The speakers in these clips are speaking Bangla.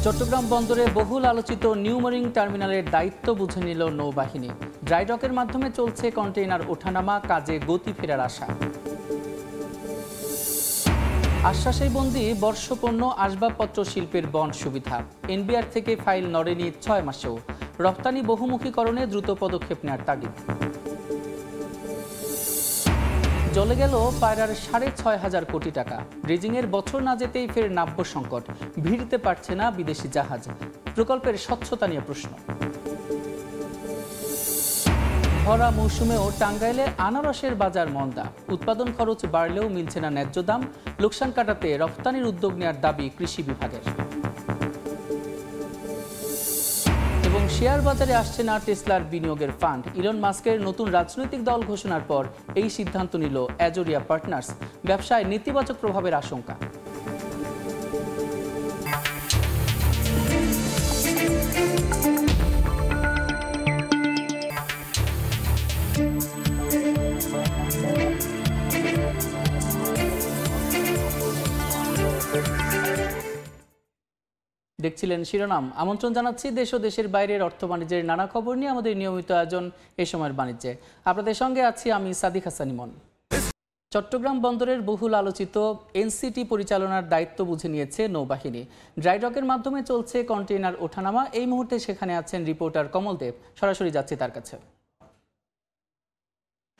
চট্টগ্রাম বন্দরে বহুল আলোচিত নিউ মেরিন টার্মিনালের দায়িত্ব বুঝে নিল নৌবাহিনী। ড্রাইডকের মাধ্যমে চলছে কন্টেইনার ওঠানামা, কাজে গতি ফেরার আশা। আশ্বাসেই বন্দী বর্ষপণ্য আসবাবপত্র শিল্পের বন্ড সুবিধা। এনবিআর থেকে ফাইল নড়েনি ৬ মাসেও। রপ্তানি বহুমুখীকরণে দ্রুত পদক্ষেপ নেওয়ার তাগিদ। জ্বলে গেল পায়রার ৬,৫০০ কোটি টাকা। ড্রেজিংয়ের বছর না যেতেই ফের নাব্য সংকট। ভিড়তে পারছে না বিদেশি জাহাজ। প্রকল্পের স্বচ্ছতা নিয়ে প্রশ্ন। ভরা মৌসুমেও টাঙ্গাইলে আনারসের বাজার মন্দা। উৎপাদন খরচ বাড়লেও মিলছে না ন্যায্য দাম। লোকসান কাটাতে রপ্তানির উদ্যোগ নেওয়ার দাবি কৃষি বিভাগের। এবং শেয়ার বাজারে আসছে না টেসলার বিনিয়োগের ফান্ড। ইলন মাস্কের নতুন রাজনৈতিক দল ঘোষণার পর এই সিদ্ধান্ত নিল অ্যাজোরিয়া পার্টনার্স। ব্যবসায় নেতিবাচক প্রভাবের আশঙ্কা। দেখছিলেন শিরোনাম। আমন্ত্রণ জানাচ্ছি দেশ ও দেশের বাইরের অর্থ বাণিজ্যের নানা খবর নিয়ে আমাদের নিয়মিত আয়োজন এ সময়ের বাণিজ্যে। আপনাদের সঙ্গে আছি আমি সাদিক হাসান ইমন। চট্টগ্রাম বন্দরের বহুল আলোচিত এনসিটি পরিচালনার দায়িত্ব বুঝে নিয়েছে নৌবাহিনী। ড্রাইডকের মাধ্যমে চলছে কন্টেইনার ওঠানামা। এই মুহূর্তে সেখানে আছেন রিপোর্টার কমল দেব। সরাসরি যাচ্ছি তার কাছে।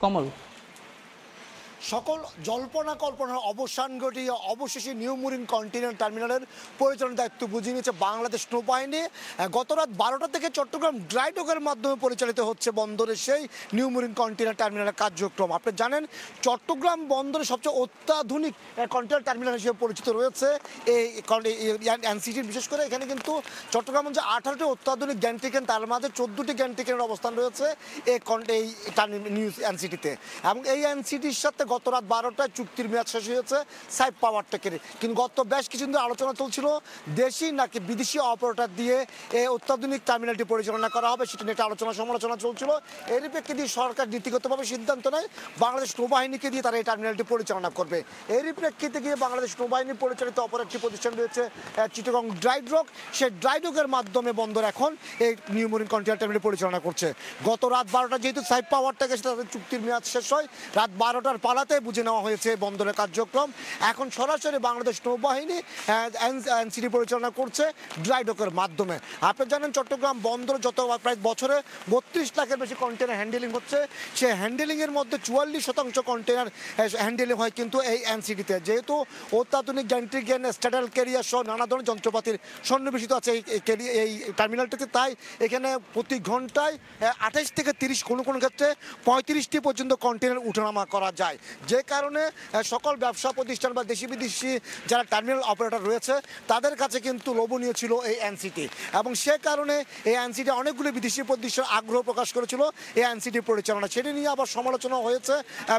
কমল, সকল জল্পনা কল্পনার অবসান ঘটিয়ে অবশেষে নিউ মেরিন কন্টেইনার টার্মিনালের পরিচালনার দায়িত্ব বুঝিয়ে নিয়েছে বাংলাদেশ নৌবাহিনী। গত রাত 12টা থেকে চট্টগ্রাম ড্রাইডকের মাধ্যমে পরিচালিত হচ্ছে বন্দরের সেই নিউ মেরিন কন্টেইনার টার্মিনালের কার্যক্রম। আপনি জানেন চট্টগ্রাম বন্দরের সবচেয়ে অত্যাধুনিক কন্টেইনার টার্মিনাল হিসেবে পরিচিত রয়েছে এই এনসিটি। বিশেষ করে এখানে কিন্তু চট্টগ্রাম যে 18টি অত্যাধুনিক গ্যান্ট্রিকেন, তার মাঝে 14টি গ্যান্ট্রিকেনের অবস্থান রয়েছে এই নিউ এনসিটিতে। এবং এই এনসিটির সাথে গত রাত 12টায় চুক্তির মেয়াদ শেষ হয়েছে সাইপ পাওয়ারটেকের। কিন্তু গত বেশ কিছুদিন ধরে আলোচনা চলছিল দেশি নাকি বিদেশি অপারেটর দিয়ে এই অত্যাধুনিক টার্মিনালটি পরিচালনা করা হবে, সেটা নিয়ে আলোচনা সমালোচনা চলছিল। এরই প্রেক্ষিতে সরকার নীতিগতভাবে সিদ্ধান্ত নেয় বাংলাদেশ নৌবাহিনীকে দিয়ে তারা এই টার্মিনালটি পরিচালনা করবে। এরই প্রেক্ষিতে গিয়ে বাংলাদেশ নৌবাহিনী পরিচালিত অপর একটি প্রতিষ্ঠান রয়েছে চিটাগং ড্রাইডক। সেই ড্রাইডকের মাধ্যমে বন্দর এখন এই নিউ মেরিন কন্টেইনার টার্মিনাল পরিচালনা করছে। গত রাত 12টা যেহেতু সাইপ পাওয়ারটেকের সাথে তাদের চুক্তির মেয়াদ শেষ হয়, রাত 12টার পালাতে বুঝে নেওয়া হয়েছে বন্দরের কার্যক্রম। এখন সরাসরি বাংলাদেশ নৌবাহিনী এনসিটি পরিচালনা করছে ড্রাইডকের মাধ্যমে। আপনি জানেন চট্টগ্রাম বন্দর যত প্রায় বছরে 32 লাখের বেশি কন্টেইনার হ্যান্ডেলিং হচ্ছে। সেই হ্যান্ডেলিংয়ের মধ্যে 44% কন্টেইনার হ্যান্ডেলিং হয় কিন্তু এই এনসিটিতে। যেহেতু অত্যাধুনিক গ্যান্ট্রিকেন, স্ট্যাডাল ক্যারিয়ার সহ নানা ধরনের যন্ত্রপাতির সন্নিবেশিত আছে এই টার্মিনালটিতে, তাই এখানে প্রতি ঘন্টায় 28 থেকে 30, কোনো কোনো ক্ষেত্রে 35টি পর্যন্ত কন্টেইনার উঠানামা করা যায়। যে কারণে সকল ব্যবসা প্রতিষ্ঠান বা দেশি বিদেশি যারা টার্মিনাল অপারেটর রয়েছে তাদের কাছে কিন্তু লোভনীয় ছিল এই এনসিটি। এবং সে কারণে এই এনসিটি অনেকগুলো বিদেশি প্রতিষ্ঠান আগ্রহ প্রকাশ করেছিল এই এনসিটি পরিচালনা। সেটি নিয়ে আবার সমালোচনা হয়েছে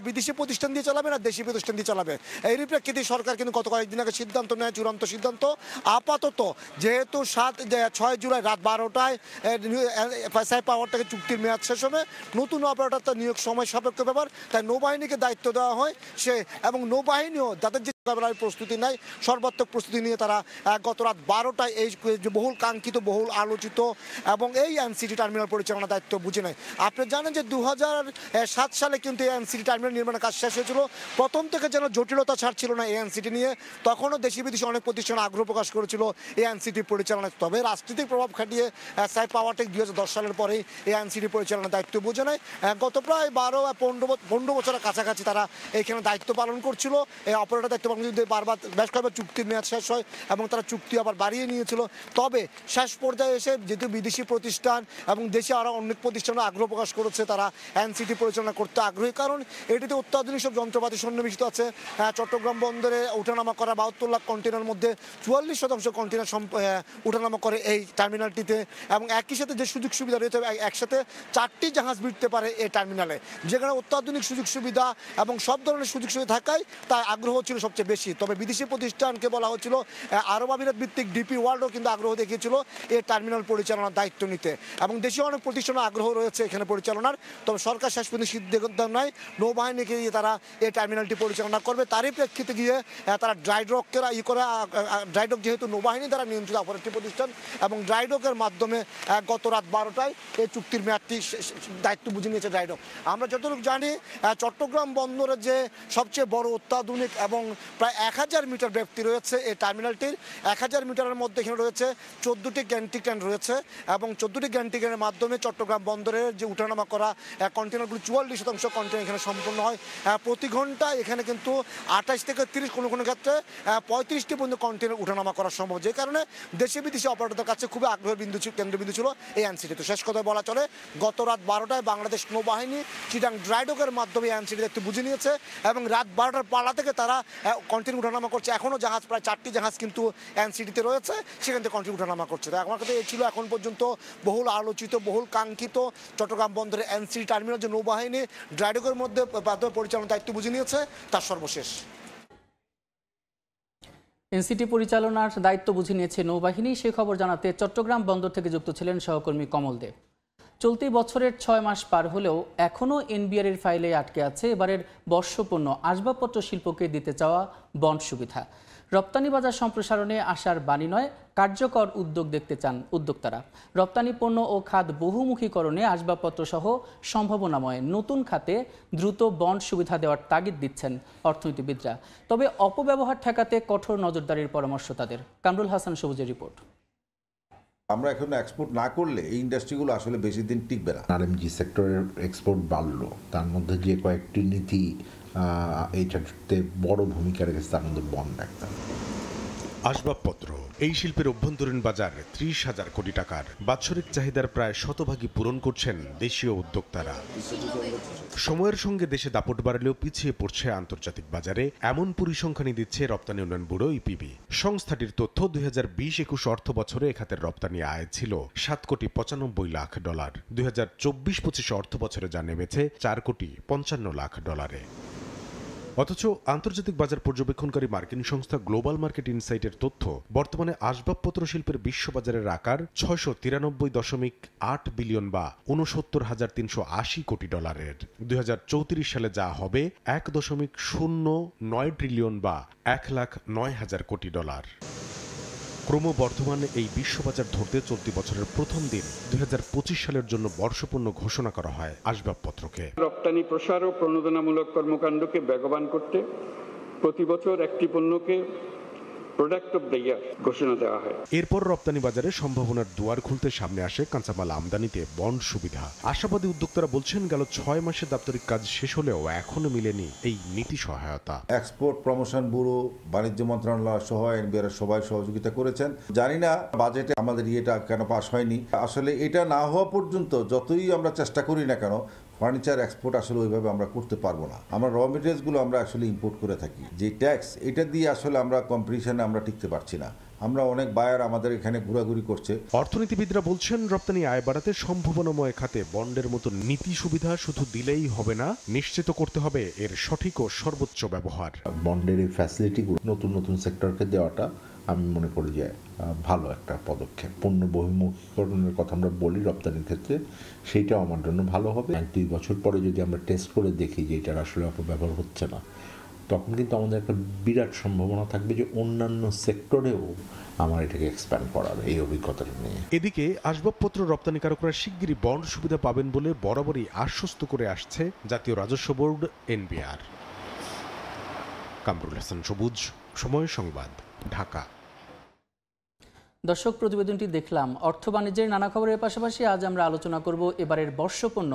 বিদেশি প্রতিষ্ঠান দিয়ে চালাবে না দেশি প্রতিষ্ঠান দিয়ে চালাবে। এরই প্রেক্ষিতে সরকার কিন্তু গত কয়েকদিন আগে সিদ্ধান্ত নেয়, চূড়ান্ত সিদ্ধান্ত। আপাতত যেহেতু 6 জুলাই রাত 12টায় সাইপ পাওয়ারটেকে চুক্তির মেয়াদ শেষ হবে, নতুন অপারেটর তার নিয়োগ সময় সাপেক্ষ ব্যাপার, তাই নৌবাহিনীকে দায়িত্ব দেওয়া হয় সে। এবং নৌবাহিনীও যাদের যে মোকাবেলার প্রস্তুতি নেয় সর্বাত্মক প্রস্তুতি নিয়ে তারা গত রাত 12টায় এই বহুল কাঙ্ক্ষিত, বহুল আলোচিত এবং এই এনসিটি টার্মিনাল পরিচালনার দায়িত্ব বুঝে নেয়। আপনি জানেন যে 2007 সালে কিন্তু এই এনসিটি টার্মিনাল নির্মাণের কাজ শেষ হয়েছিল। প্রথম থেকে যেন জটিলতা ছাড়ছিল না এই এনসিটি নিয়ে। তখনও দেশি বিদেশি অনেক প্রতিষ্ঠান আগ্রহ প্রকাশ করেছিল এই এনসিটি পরিচালনায়। তবে রাজনৈতিক প্রভাব খাটিয়ে সাইপ পাওয়ারটেক 2010 সালের পরেই এই এনসিটি পরিচালনার দায়িত্ব বুঝে নেয়। গত প্রায় 12-15 বছরের কাছাকাছি তারা এইখানে দায়িত্ব পালন করছিল। এই অপারেটর দায়িত্ব পালন যদি বারবার বেশ কয়েকবার চুক্তির মেয়াদ শেষ হয় এবং তারা চুক্তি আবার বাড়িয়ে নিয়েছিল। তবে শেষ পর্যায়ে এসে যেহেতু বিদেশি প্রতিষ্ঠান এবং দেশে আরও অনেক প্রতিষ্ঠানও আগ্রহ প্রকাশ করেছে তারা এনসিটি পরিচালনা করতে আগ্রহী, কারণ এটিতে অত্যাধুনিক সব যন্ত্রপাতি সন্নিবেশিত আছে। চট্টগ্রাম বন্দরে ওঠানামা করা 72 লাখ কন্টেইনার মধ্যে 44% কন্টেইনার ওঠানামা করে এই টার্মিনালটিতে। এবং একই সাথে যে সুযোগ সুবিধা রয়েছে, একসাথে 4টি জাহাজ ভিড়তে পারে এই টার্মিনালে, যেখানে অত্যাধুনিক সুযোগ সুবিধা এবং সব ধরনের সুযোগ সুবিধা থাকায় তাই আগ্রহ ছিল সবচেয়ে বেশি। তবে বিদেশি প্রতিষ্ঠানকে বলা হচ্ছিল আরব আমিরাত ভিত্তিক ডিপি ওয়ার্ল্ডও কিন্তু আগ্রহ দেখিয়েছিল এই টার্মিনাল পরিচালনার দায়িত্ব নিতে, এবং দেশীয় অনেক প্রতিষ্ঠানের আগ্রহ রয়েছে এখানে পরিচালনার। তবে সরকার শেষ পর্যন্ত সিদ্ধান্ত নয় নৌবাহিনীকে দিয়ে তারা এই টার্মিনালটি পরিচালনা করবে। তারই প্রেক্ষিতে গিয়ে তারা ড্রাইডকরা ড্রাইডক যেহেতু নৌবাহিনী দ্বারা নিয়ন্ত্রিত অপর একটি প্রতিষ্ঠান, এবং ড্রাইডকের মাধ্যমে গত রাত 12টায় এই চুক্তির মেয়াদটি দায়িত্ব বুঝে নিয়েছে ড্রাইডক। আমরা যতটুকু জানি চট্টগ্রাম বন্দরের যে সবচেয়ে বড় অত্যাধুনিক এবং প্রায় 1000 মিটার ব্যাপ্তি রয়েছে এই টার্মিনালটির। 1000 মিটারের মধ্যে এখানে রয়েছে 14টি গ্যান্ট্রি ক্যান রয়েছে, এবং 14টি গ্যান্ট্রি ক্যানের মাধ্যমে চট্টগ্রাম বন্দরের যে উঠানামা করা কন্টেনারগুলো 44% কন্টেনার এখানে সম্পূর্ণ হয়। প্রতি ঘন্টায় এখানে কিন্তু 28 থেকে 30, কোনো কোনো ক্ষেত্রে 35টি পর্যন্ত কন্টেনার উঠানামা করা সম্ভব, যে কারণে দেশি বিদেশি অপারেটরদের কাছে খুবই আগ্রহের কেন্দ্রবিন্দু ছিল এই এনসিটি। তো শেষ কথায় বলা চলে গত রাত 12টায় বাংলাদেশ নৌবাহিনী চিটাং ড্রাইডকের মাধ্যমে এনসিটি দেখতে বুঝে নিয়েছে, এবং রাত 12টার পালা থেকে তারা কন্টেনার উঠানামা করছে। এখনও জাহাজ প্রায় 4টি জাহাজ কিন্তু এনসিটিতে রয়েছে, সেখান থেকে কন্টেনার উঠানামা করছে। তাই আমার কাছে এই ছিল এখন পর্যন্ত বহুল আলোচিত, বহুল কাঙ্ক্ষিত চট্টগ্রাম বন্দরের এনসিটি টার্মিনাল যে নৌবাহিনী ড্রাইডকের মধ্যে পরিচালনার দায়িত্ব বুঝে নিয়েছে তার সর্বশেষ। এনসিটি পরিচালনার দায়িত্ব বুঝে নিয়েছে নৌবাহিনী, সে খবর জানাতে চট্টগ্রাম বন্দর থেকে যুক্ত ছিলেন সহকর্মী কমল দেব। চলতি বছরের 6 মাস পার হলেও এখনও এনবিআর এর ফাইলে আটকে আছে এবারের বর্ষপণ্য আসবাবপত্র শিল্পকে দিতে চাওয়া বন্ড সুবিধা। রপ্তানি বাজার সম্প্রসারণে আসার বাণী নয়, কার্যকর উদ্যোগ দেখতে চান উদ্যোক্তারা। রপ্তানি পণ্য ও খাত বহুমুখীকরণে আসবাবপত্র সহ সম্ভাবনাময় নতুন খাতে দ্রুত বন্ড সুবিধা দেওয়ার তাগিদ দিচ্ছেন অর্থনীতিবিদরা। তবে অপব্যবহার ঠেকাতে কঠোর নজরদারির পরামর্শ তাদের। কামরুল হাসান সবুজের রিপোর্ট। আমরা এখন এক্সপোর্ট না করলে এই ইন্ডাস্ট্রিগুলো আসলে বেশি দিন টিকবে না। আরএমজি সেক্টরের এক্সপোর্ট বাড়লো, তার মধ্যে যে কয়েকটি নীতি এইটাতে বড় ভূমিকা রেখেছে, তার মধ্যে বন্ড একটা। আসবাবপত্র এই শিল্পের অভ্যন্তরীণ বাজার 30,000 কোটি টাকার। বাৎসরিক চাহিদার প্রায় শতভাগই পূরণ করছেন দেশীয় উদ্যোক্তারা। সময়ের সঙ্গে দেশে দাপট বাড়লেও পিছিয়ে পড়ছে আন্তর্জাতিক বাজারে, এমন পরিসংখ্যানই দিচ্ছে রপ্তানি উন্নয়ন ব্যুরো ইপিবি। সংস্থাটির তথ্য 2020-21 অর্থ বছরে এ খাতের রপ্তানি আয় ছিল $7.95 লাখ। 2024-25 অর্থ বছরে যা নেমেছে $4.55 লাখ। অথচ আন্তর্জাতিক বাজার পর্যবেক্ষণকারী মার্কিন সংস্থা গ্লোবাল মার্কেট ইনসাইটের তথ্য, বর্তমানে আসবাবপত্র শিল্পের বিশ্ববাজারের আকার $693.8 বিলিয়ন বা $69,380 কোটি। 2034 সালে যা হবে $1.09 ট্রিলিয়ন বা $1,09,000 কোটি। ক্রমবর্ধমান এই বিশ্ববাজার ধরতে চলতি বছরের প্রথম দিন 2025 সালের জন্য বর্ষপূর্ণ ঘোষণা করা হয় আসবাবপত্রকে। রপ্তানি প্রসার ও প্রণোদনামূলক কর্মকাণ্ডকে বেগবান করতে প্রতি বছর একটি পণ্যকে প্রোডাক্ট অফ দ্য ইয়ার ঘোষণা দেওয়া হয়। এরপর রপ্তানি বাজারে সম্ভাবনার দুয়ার খুলতে সামনে আসে কাঁচামাল আমদানিতে বন্ড সুবিধা। আশাবাদী উদ্যোক্তারা বলছেন, গেল 6 মাসে দাপ্তরিক কাজ শেষ হলেও এখনো মিলেনি এই নীতি সহায়তা। এক্সপোর্ট প্রমোশন ব্যুরো, বাণিজ্য মন্ত্রণালয় সহ এনবিআর সবাই সহযোগিতা করেছেন। জানি না বাজেটে আমাদের ইয়েটা কেন পাস হয়নি। আসলে এটা না হওয়া পর্যন্ত যতই আমরা চেষ্টা করি না কেন, ফার্নিচার এক্সপোর্ট আসলে ওইভাবে আমরা করতে পারবো না। আমরা র মেটেরিয়ালসগুলো আমরা আসলে ইম্পোর্ট করে থাকি। যে ট্যাক্স, এটা দিয়ে আসলে আমরা কম্পিটিশনে আমরা টিকতে পারছি না। আমরা অনেক বায়ার আমাদের এখানে ঘোরাঘুরি করছে। অর্থনীতিবিদরা বলছেন, রপ্তানি আয় বাড়াতে সম্ভাবনাময় খাতে বন্ডের মতো নীতি সুবিধা শুধু দিলেই হবে না, নিশ্চিত করতে হবে এর সঠিক ও সর্বোচ্চ ব্যবহার। বন্ডের এই ফ্যাসিলিটিগুলো নতুন নতুন সেক্টরকে দেওয়াটা আমি মনে করি যে ভালো একটা পদক্ষেপ। পণ্য বহির্মুখীকরণের কথা আমরা বলি রপ্তানির ক্ষেত্রে, সেইটাও আমার জন্য ভালো হবে। 2 বছর পরে যদি আমরা টেস্ট করে দেখি যে এটার আসলে অপব্যবহার হচ্ছে না, তখন কিন্তু আমাদের একটা বিরাট সম্ভাবনা থাকবে যে অন্যান্য সেক্টরেও আমার এটাকে এক্সপ্যান্ড করার, এই অভিজ্ঞতাটা নিয়ে। এদিকে আসবাবপত্র রপ্তানিকারকরা শিগগিরই বন্ড সুবিধা পাবেন বলে বরাবরই আশ্বস্ত করে আসছে জাতীয় রাজস্ব বোর্ড এনবিআর। কামরুল হাসান সবুজ, সময় সংবাদ, ঢাকা। দর্শক, প্রতিবেদনটি দেখলাম। অর্থ বাণিজ্যের নানা খবরের পাশাপাশি আজ আমরা আলোচনা করব এবারের বর্ষপণ্য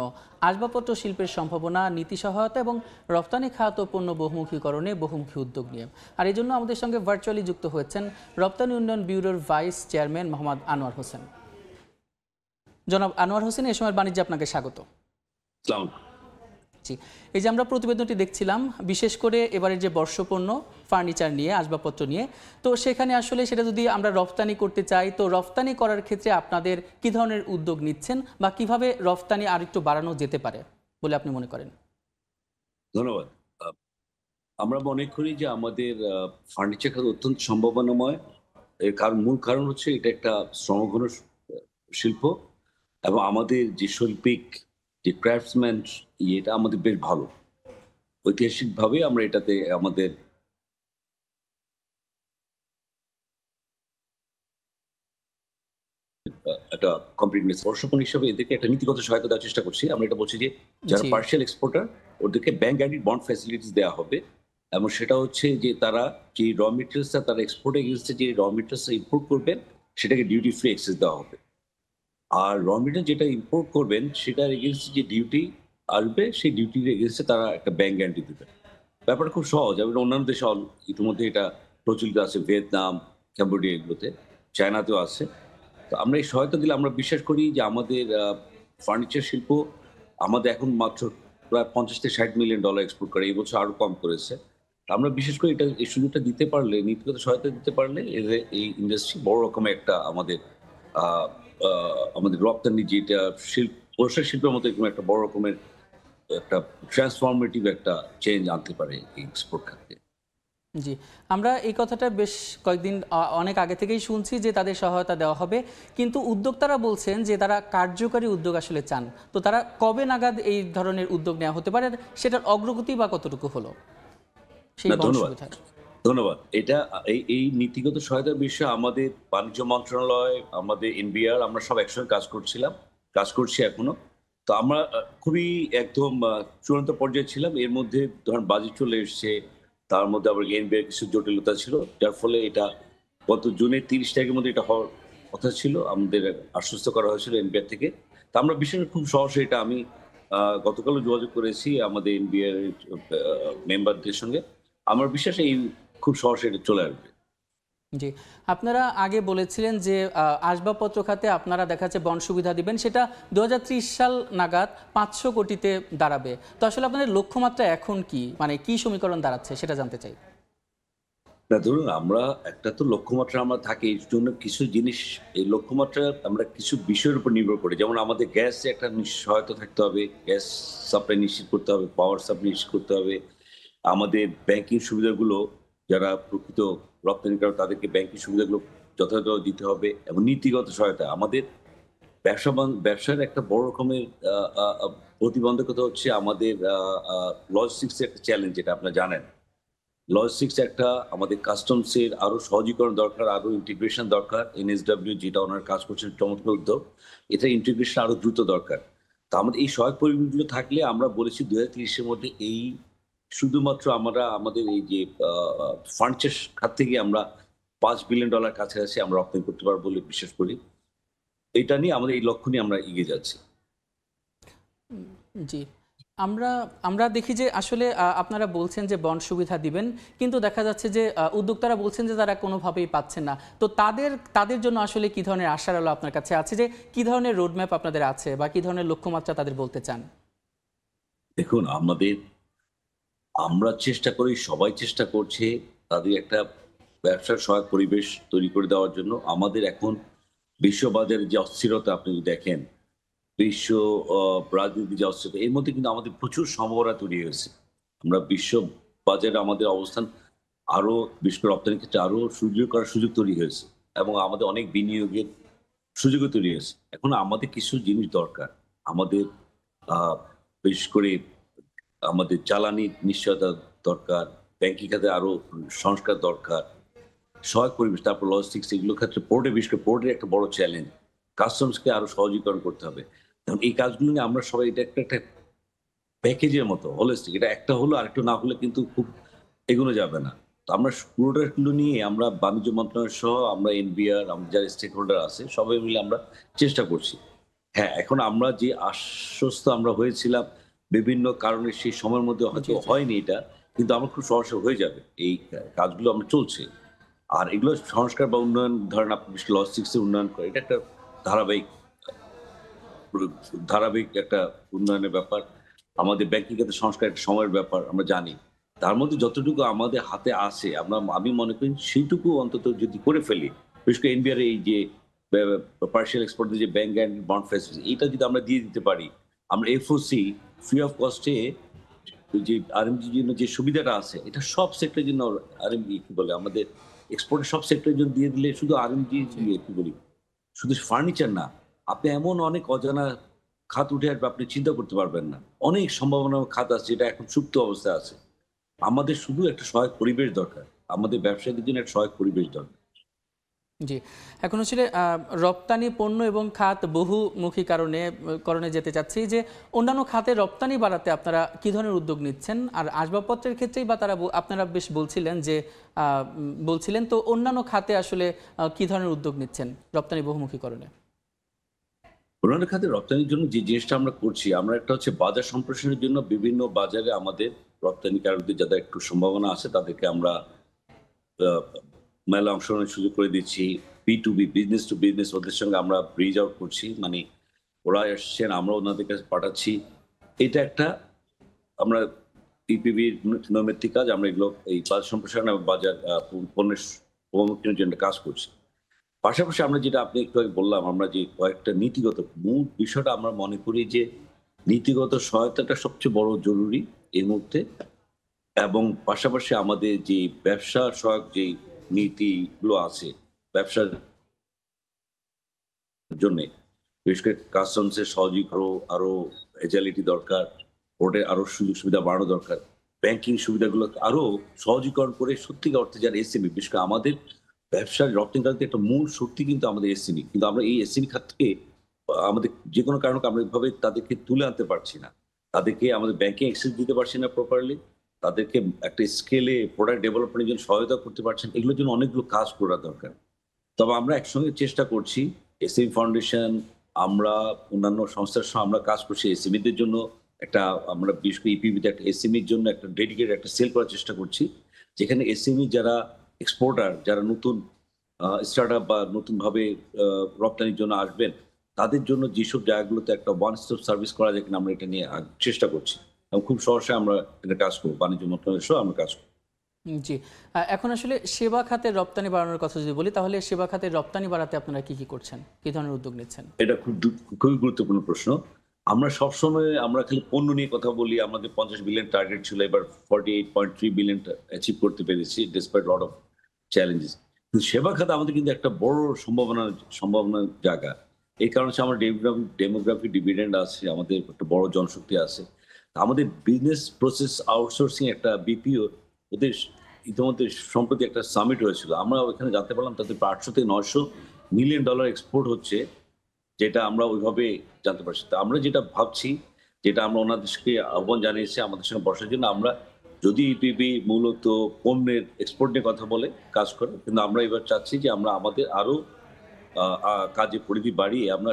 আসবাবপত্র শিল্পের সম্ভাবনা, নীতি সহায়তা এবং রপ্তানি খাত ও পণ্য বহুমুখীকরণে বহুমুখী উদ্যোগ নিয়ে। আর এই জন্য আমাদের সঙ্গে ভার্চুয়ালি যুক্ত হয়েছেন রপ্তানি উন্নয়ন ব্যুরোর ভাইস চেয়ারম্যান মোহাম্মদ আনোয়ার হোসেন। জনাব আনোয়ার হোসেন, এই সময় বাণিজ্যে আপনাকে স্বাগত। জি, এই যে আমরা প্রতিবেদনটি দেখছিলাম, বিশেষ করে এবারের যে বর্ষপণ্য ফার্নিচার নিয়ে, আসবাবপত্র নিয়ে, তো সেখানে আসলে সেটা যদি আমরা রপ্তানি করতে চাই, তো রপ্তানি করার ক্ষেত্রে আপনাদের কি ধরনের উদ্যোগ নিচ্ছেন বা কিভাবে রপ্তানি আরেকটু বাড়ানো যেতে পারে বলে আপনি মনে করেন? ধন্যবাদ। আমরা মনে করি যে আমাদের ফার্নিচার খাত অত্যন্ত সম্ভাবনাময়। এর মূল কারণ হচ্ছে এটা একটা শ্রমঘন শিল্প এবং আমাদের যে শৈল্পিক যে ক্রাফটসম্যান এটা আমাদের বেশ ভালো। ঐতিহাসিকভাবে আমরা এটাতে আমাদের একটা কমপ্লিটনেস প্রশাসন হিসেবে এদেরকে একটা নীতিগত সহায়তা দেওয়ার চেষ্টা করছি। আমরা এটা বলছি যে যারা জি। পার্সিয়াল এক্সপোর্টার ওদেরকে ব্যাংক গ্যারান্টিড বন্ড ফ্যাসিলিটিস দেওয়া হবে এবং সেটা হচ্ছে যে তারা যে র মেটেরিয়ালসটা তারা এক্সপোর্ট এগেইনস্টে যে র মেটেরিয়ালস ইম্পোর্ট করবেন সেটাকে ডিউটি ফ্রি অ্যাক্সেস দেওয়া হবে। আর র মেটেরিয়াল যেটা ইম্পোর্ট করবেন সেটার এগেইনস্টে যে ডিউটি আসবে সেই ডিউটির এগেইনস্টে তারা একটা ব্যাংক গ্যারান্টি দেবে। ব্যাপারটা খুব সহজ এবং অন্যান্য দেশে ইতিমধ্যে এটা প্রচলিত আছে, ভিয়েতনাম, ক্যাম্বোডিয়া এগুলোতে, চায়নাতেও আছে। তো আমরা এই সহায়তা দিলে আমরা বিশ্বাস করি যে আমাদের ফার্নিচার শিল্প আমাদের এখন মাত্র প্রায় 50 থেকে 60 মিলিয়ন ডলার এক্সপোর্ট করে, এই বছর আরো কম করেছে। তো আমরা বিশেষ করে এটা এই সুযোগটা দিতে পারলে, নীতিগত সহায়তা দিতে পারলে এই ইন্ডাস্ট্রি বড় রকমের একটা আমাদের আমাদের রপ্তানি যেটা পোশাক শিল্পের মতো এরকম একটা বড় রকমের একটা ট্রান্সফরমেটিভ একটা চেঞ্জ আনতে পারে এই এক্সপোর্ট খাতে। জি, আমরা এই কথাটা বেশ কয়েকদিন অনেক আগে থেকেই শুনছি যে তাদের সহায়তা দেওয়া হবে, কিন্তু উদ্যোক্তারা বলছেন যে তারা কার্যকরী উদ্যোগ আসলে চান। তো তারা কবে নাগাদ এই ধরনের উদ্যোগ নেওয়া হতে পারে, সেটার অগ্রগতি বা কতটুকু হলো সেই সুবিধার? ধন্যবাদ। এটা এই নীতিগত সহায়তার বিষয়ে আমাদের বাণিজ্য মন্ত্রণালয়, আমাদের এনবিআর, আমরা সব একসঙ্গে কাজ করছি এখনো। তো আমরা খুবই একদম চূড়ান্ত পর্যায়ে ছিলাম। এর মধ্যে ধরেন বাজেট চলে এসছে, তার মধ্যে আবার এনবিআর কিছু জটিলতা ছিল, যার ফলে এটা গত জুনের 30 তারিখের মধ্যে এটা হওয়ার কথা ছিল, আমাদের আশ্বস্ত করা হয়েছিল এনবিআর থেকে। তা আমরা বিষয়টা খুব সহজে এটা আমি গতকালও যোগাযোগ করেছি আমাদের এনবিআর মেম্বারদের সঙ্গে। আমার বিশ্বাস এই খুব সহজে এটা চলে আসবে। জি, আপনারা আগে বলেছিলেন যে আসবাবপত্র খাতে আপনারা দেখা যাচ্ছে বন্ড সুবিধা দিবেন, সেটা 2030 সাল নাগাদ 500 কোটিতে দাঁড়াবে। তো আসলে আপনাদের লক্ষ্যমাত্রা এখন কি, মানে কি সমীকরণ দাঁড়াচ্ছে সেটা জানতে চাই। না, ধরুন আমরা একটা তো লক্ষ্যমাত্রা আমরা থাকে, এর জন্য কিছু জিনিস এই লক্ষ্যমাত্রা আমরা কিছু বিষয়ের উপর নির্ভর করি। যেমন আমাদের গ্যাসে একটা সহায়তা থাকতে হবে, গ্যাস সাপ্লাই নিশ্চিত করতে হবে, পাওয়ার সাপ্লাই নিশ্চিত করতে হবে। আমাদের ব্যাংকিং সুবিধাগুলো যারা প্রকৃত রপ্তানিকারক তাদেরকে ব্যাংকিং সুবিধাগুলো যথাযথ দিতে হবে এবং নীতিগত সহায়তা। আমাদের ব্যবসার একটা বড় রকমের প্রতিবন্ধকতা হচ্ছে আমাদের লজিস্টিক্সের একটা চ্যালেঞ্জ, যেটা আপনারা জানেন। লজিস্টিক্স একটা আমাদের কাস্টমসের আরো সহজীকরণ দরকার, আরো ইন্টিগ্রেশন দরকার। এনএসডব্লিউ যেটা ওনারা কাজ করছেন চমৎকার উদ্যোগ, এটা ইন্টিগ্রেশন আরো দ্রুত দরকার। তা আমাদের এই সহায়ক পরিমাণগুলো থাকলে আমরা বলেছি 2030-এর মধ্যে এই শুধুমাত্র আমরা আমাদের এই যে ফার্নিচার খাত থেকে আমরা $5 বিলিয়ন কাছাকাছি আমরা রপ্তানি করতে পারবো বলে বিশ্বাস করি। এটা নিয়ে আমাদের এই লক্ষ্য নিয়ে আমরা এগিয়ে যাচ্ছি। জি, আমরা দেখি যে আসলে আপনারা বলছেন যে বন্ড সুবিধা দিবেন, কিন্তু দেখা যাচ্ছে যে উদ্যোক্তারা বলছেন যে তারা কোনোভাবেই পাচ্ছেন না। তো তাদের জন্য আসলে কি ধরনের আশার আলো আপনার কাছে আছে, যে কি ধরনের রোডম্যাপ আপনাদের আছে বা কি ধরনের লক্ষ্যমাত্রা তাদের বলতে চান? দেখুন, আমরা চেষ্টা করি, সবাই চেষ্টা করছে তাদের একটা ব্যবসার সহায়ক পরিবেশ তৈরি করে দেওয়ার জন্য। আমাদের এখন বিশ্ববাজারে যে অস্থিরতা আপনি যদি দেখেন, বিশ্ব রাজনীতি যে অস্থিরতা, এর মধ্যে কিন্তু আমাদের প্রচুর সম্ভাবনা তৈরি হয়েছে। আমরা বিশ্ব বাজারে আমাদের অবস্থান আরো, বিশেষ করে রপ্তানির ক্ষেত্রে আরো সুযোগ করার সুযোগ তৈরি হয়েছে এবং আমাদের অনেক বিনিয়োগের সুযোগও তৈরি হয়েছে। এখন আমাদের কিছু জিনিস দরকার। আমাদের বিশেষ করে আমাদের জ্বালানি নিশ্চয়তা দরকার, ব্যাংকিং খাতে আরো সংস্কার দরকার, সহায়ক পরিবেশ, তারপর লজিস্টিক্স, এগুলো ক্ষেত্রে পোর্টে, বিশেষ করে পোর্টের একটা বড় চ্যালেঞ্জ। কাস্টমসকে আরো সহজীকরণ করতে হবে। কারণ এই কাজগুলো নিয়ে আমরা সবাই এটা একটা প্যাকেজের মতো হোলিস্টিক, এটা একটা হলো আরেকটা না হলে কিন্তু খুব এগোনো যাবে না। তো আমরা পুরোটাগুলো নিয়ে আমরা বাণিজ্য মন্ত্রণালয় সহ আমরা এনবিআর, আমাদের যারা স্টেক হোল্ডার আছে সবাই মিলে আমরা চেষ্টা করছি। হ্যাঁ, এখন আমরা যে আশ্বস্ত আমরা হয়েছিলাম বিভিন্ন কারণে সেই সময়ের মধ্যে হয়তো হয়নি এটা, কিন্তু আমরা খুব সহজে হয়ে যাবে। এই কাজগুলো আমরা চলছে। আর এগুলো সংস্কার বা উন্নয়ন, ধরেন আপনি লজিস্টিক্সের উন্নয়ন করে, এটা একটা ধারাবাহিক একটা উন্নয়নের ব্যাপার। আমাদের ব্যাংকিং খাতে সংস্কার একটা সময়ের ব্যাপার, আমরা জানি। তার মধ্যে যতটুকু আমাদের হাতে আসে আমি মনে করি সেইটুকু অন্তত যদি করে ফেলি, বিশেষ করে এনবিআর এই যে পার্সিয়াল এক্সপোর্টের যে ব্যাংক গ্যারান্টি বন্ড ফ্যাসিলিটি, এটা যদি আমরা দিয়ে দিতে পারি, আমরা এফওসি ফ্রি অফ কস্টে ওই যে আরএমজির জন্য যে সুবিধাটা আছে এটা সব সেক্টরের জন্য আরএমজি কি বলে আমাদের এক্সপোর্টের সব সেক্টরের জন্য দিয়ে দিলে শুধু আরএমজি কি বলি শুধু ফার্নিচার না, আপনি এমন অনেক অজানা খাত উঠে আসবে আপনি চিন্তা করতে পারবেন না। অনেক সম্ভাবনা খাত আছে যেটা এখন সুপ্ত অবস্থায় আছে। আমাদের শুধু একটা সহায়ক পরিবেশ দরকার, আমাদের ব্যবসায়ীদের জন্য একটা সহায়ক পরিবেশ দরকার। জি, এখন হচ্ছে রপ্তানি পণ্য এবং খাত বহুমুখী কারণে যেতে চাচ্ছি যে অন্যান্য খাতে রপ্তানি বাড়াতে আপনারা কি ধরনের উদ্যোগ নিচ্ছেন, আর আসবাবপত্রের ক্ষেত্রেই বা আপনারা বেশ বলছিলেন তো অন্যান্য খাতে আসলে কি ধরনের উদ্যোগ নিচ্ছেন রপ্তানি বহুমুখীকরণে? অন্যান্য খাতে রপ্তানির জন্য যে জিনিসটা আমরা করছি, আমরা একটা হচ্ছে বাজার সম্প্রসারণের জন্য বিভিন্ন বাজারে আমাদের রপ্তানিকারকদের যাদের একটু সম্ভাবনা আছে তাদেরকে আমরা মেলা অংশগ্রহণের সুযোগ করে দিচ্ছি। B2B, বিজনেস টু বিজনেস, ওদের সঙ্গে আমরা ব্রিজ আউট করছি, মানে ওরা এসছেন আমরা ওনাদের কাছে পাঠাচ্ছি। এটা একটা আমরা ইপিবির নৈমিত্তিক কাজ, আমরা এগুলো এই বাজার সম্প্রসারণ এবং বাজার পণ্যের প্রমুখীনের জন্য কাজ করছি। পাশাপাশি আমরা যেটা আপনি একটু আগে বললাম, আমরা যে কয়েকটা নীতিগত মূল বিষয়টা আমরা মনে করি যে নীতিগত সহায়তাটা সবচেয়ে বড় জরুরি এই মুহূর্তে, এবং পাশাপাশি আমাদের যে ব্যবসা সহায়ক যে নীতিগুলো আছে ব্যবসার জন্য, বিশেষ করে কাস্টমসের সহযোগী আরো এজালিটি দরকার, ওটার আরো সুযোগ সুবিধা বাড়ানো দরকার, ব্যাংকিং সুবিধাগুলো আরো সহজীকরণ করে সত্যিকার অর্থে যারা এসএমই, বিশেষ করে আমাদের ব্যবসার রপ্তানিকারকদের একটা মূল শক্তি কিন্তু আমাদের এসএমই, কিন্তু আমরা এই এসএমই খাত থেকে আমাদের যে কোনো কারণে আমরা এভাবে তাদেরকে তুলে আনতে পারছি না, তাদেরকে আমাদের ব্যাংকিং অ্যাক্সেস দিতে পারছি না প্রপারলি, তাদেরকে একটা স্কেলে প্রোডাক্ট ডেভেলপমেন্টের জন্য সহায়তা করতে পারছেন, এগুলোর জন্য অনেকগুলো কাজ করা দরকার। তবে আমরা একসঙ্গে চেষ্টা করছি, এসএমই ফাউন্ডেশন, আমরা অন্যান্য সংস্থার সঙ্গে আমরা কাজ করছি এসএমইদের জন্য একটা, আমরা বিশেষ করে ইপিবিতে একটা এসএমইর জন্য একটা ডেডিকেটেড একটা সেল করার চেষ্টা করছি, যেখানে এসএমই যারা এক্সপোর্টার, যারা নতুন স্টার্ট আপ বা নতুনভাবে রপ্তানির জন্য আসবেন, তাদের জন্য যেসব জায়গাগুলোতে একটা ওয়ান স্টপ সার্ভিস করা যায় কিনা আমরা এটা নিয়ে চেষ্টা করছি, এবং খুব সহসে আমরা এটা কাজ করবো, বাণিজ্য মন্ত্রণালয়ের সহ আমরা কাজ করবো। জি, এখন আসলে সেবা খাতের রপ্তানি বাড়ানোর কথা যদি বলি, তাহলে সেবা খাতের রপ্তানি বাড়াতে আপনারা কি করছেন, কি ধরনের উদ্যোগ নিচ্ছেন? এটা খুবই গুরুত্বপূর্ণ প্রশ্ন। আমরা সবসময় আমরা খালি পণ্য নিয়ে কথা বলি, আমাদের 50 বিলিয়ন টার্গেট ছিল, এবার 48.3 বিলিয়ন অ্যাচিভ করতে পেরেছি ডিসপাইট লট অফ চ্যালেঞ্জেস। কিন্তু সেবা খাতে আমাদের কিন্তু একটা বড় সম্ভাবনার জায়গা, এই কারণে আমরা ডেমোগ্রাফি ডিভিডেন্ড আছে, আমাদের একটা বড় জনশক্তি আছে, আমাদের বিজনেস প্রসেস আউটসোর্সিং একটা বিপিও ওদের ইতিমধ্যে সম্প্রতি একটা সামিট হয়েছিল, আমরা ওইখানে জানতে পারলাম তাদের 800 থেকে 900 মিলিয়ন ডলার এক্সপোর্ট হচ্ছে, যেটা আমরা ওইভাবে জানতে পারছি। তা আমরা যেটা ভাবছি, যেটা আমরা ওনাদেরকে আহ্বান জানিয়েছি আমাদের সঙ্গে বসার জন্য, আমরা যদি ইপিবি মূলত পণ্যের এক্সপোর্ট নিয়ে কথা বলে কাজ করে, কিন্তু আমরা এবার চাচ্ছি যে আমরা আমাদের আরো কাজের পরিধি বাড়িয়ে আমরা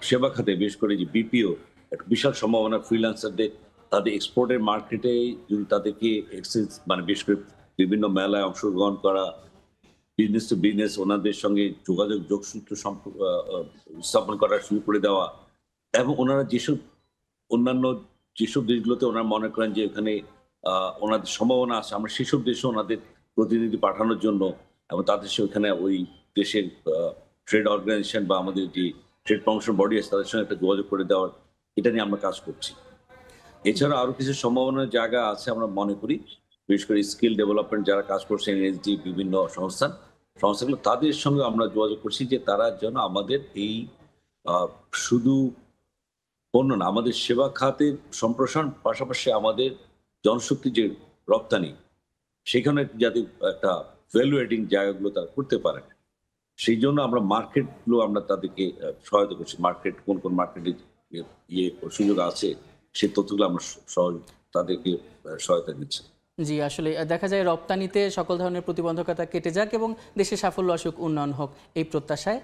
সেবা খাতে বিশেষ করে যে বিপিও একটা বিশাল সম্ভাবনা, ফ্রিল্যান্সারদের তাদের এক্সপোর্টের মার্কেটে যদি তাদেরকে এক্সেস মানে বিশেষ করে বিভিন্ন মেলায় অংশগ্রহণ করা, বিজনেস টু বিজনেস ওনাদের সঙ্গে যোগসূত্র স্থাপন করার শুরু করে দেওয়া, এবং ওনারা অন্যান্য যেসব দেশগুলোতে ওনারা মনে করেন যে এখানে ওনাদের সম্ভাবনা আছে, আমরা সেসব দেশে ওনাদের প্রতিনিধি পাঠানোর জন্য এবং তাদের সঙ্গে ওখানে ওই দেশের ট্রেড অর্গানাইজেশন বা আমাদের যে ট্রেড প্রমোশন বডি আছে তাদের সঙ্গে একটা যোগাযোগ করে দেওয়ার, এটা নিয়ে আমরা কাজ করছি। এছাড়া আরো কিছু সম্ভাবনার জায়গা আছে আমরা মনে করি, বিশেষ করে স্কিল ডেভেলপমেন্ট যারা কাজ করছে এনএসডি বিভিন্ন সংস্থাগুলো, তাদের সঙ্গে আমরা যোগাযোগ করছি যে তারা যেন আমাদের এই শুধু পণ্য না, আমাদের সেবা খাতের সম্প্রসারণ পাশাপাশি আমাদের জনশক্তি যে রপ্তানি, সেখানে যাতে একটা ভ্যালু এডিং জায়গাগুলো তারা করতে পারে, সেই জন্য আমরা মার্কেটগুলো আমরা তাদেরকে সহায়তা করছি, মার্কেট কোন কোন মার্কেটে সুযোগ আছে সেই তথ্যগুলো আমরা তাদেরকে সহায়তা দিচ্ছি। জি, আসলে দেখা যায় রপ্তানিতে সকল ধরনের প্রতিবন্ধকতা কেটে যাক এবং দেশের সাফল্য আসুক, উন্নয়ন হোক, এই প্রত্যাশায়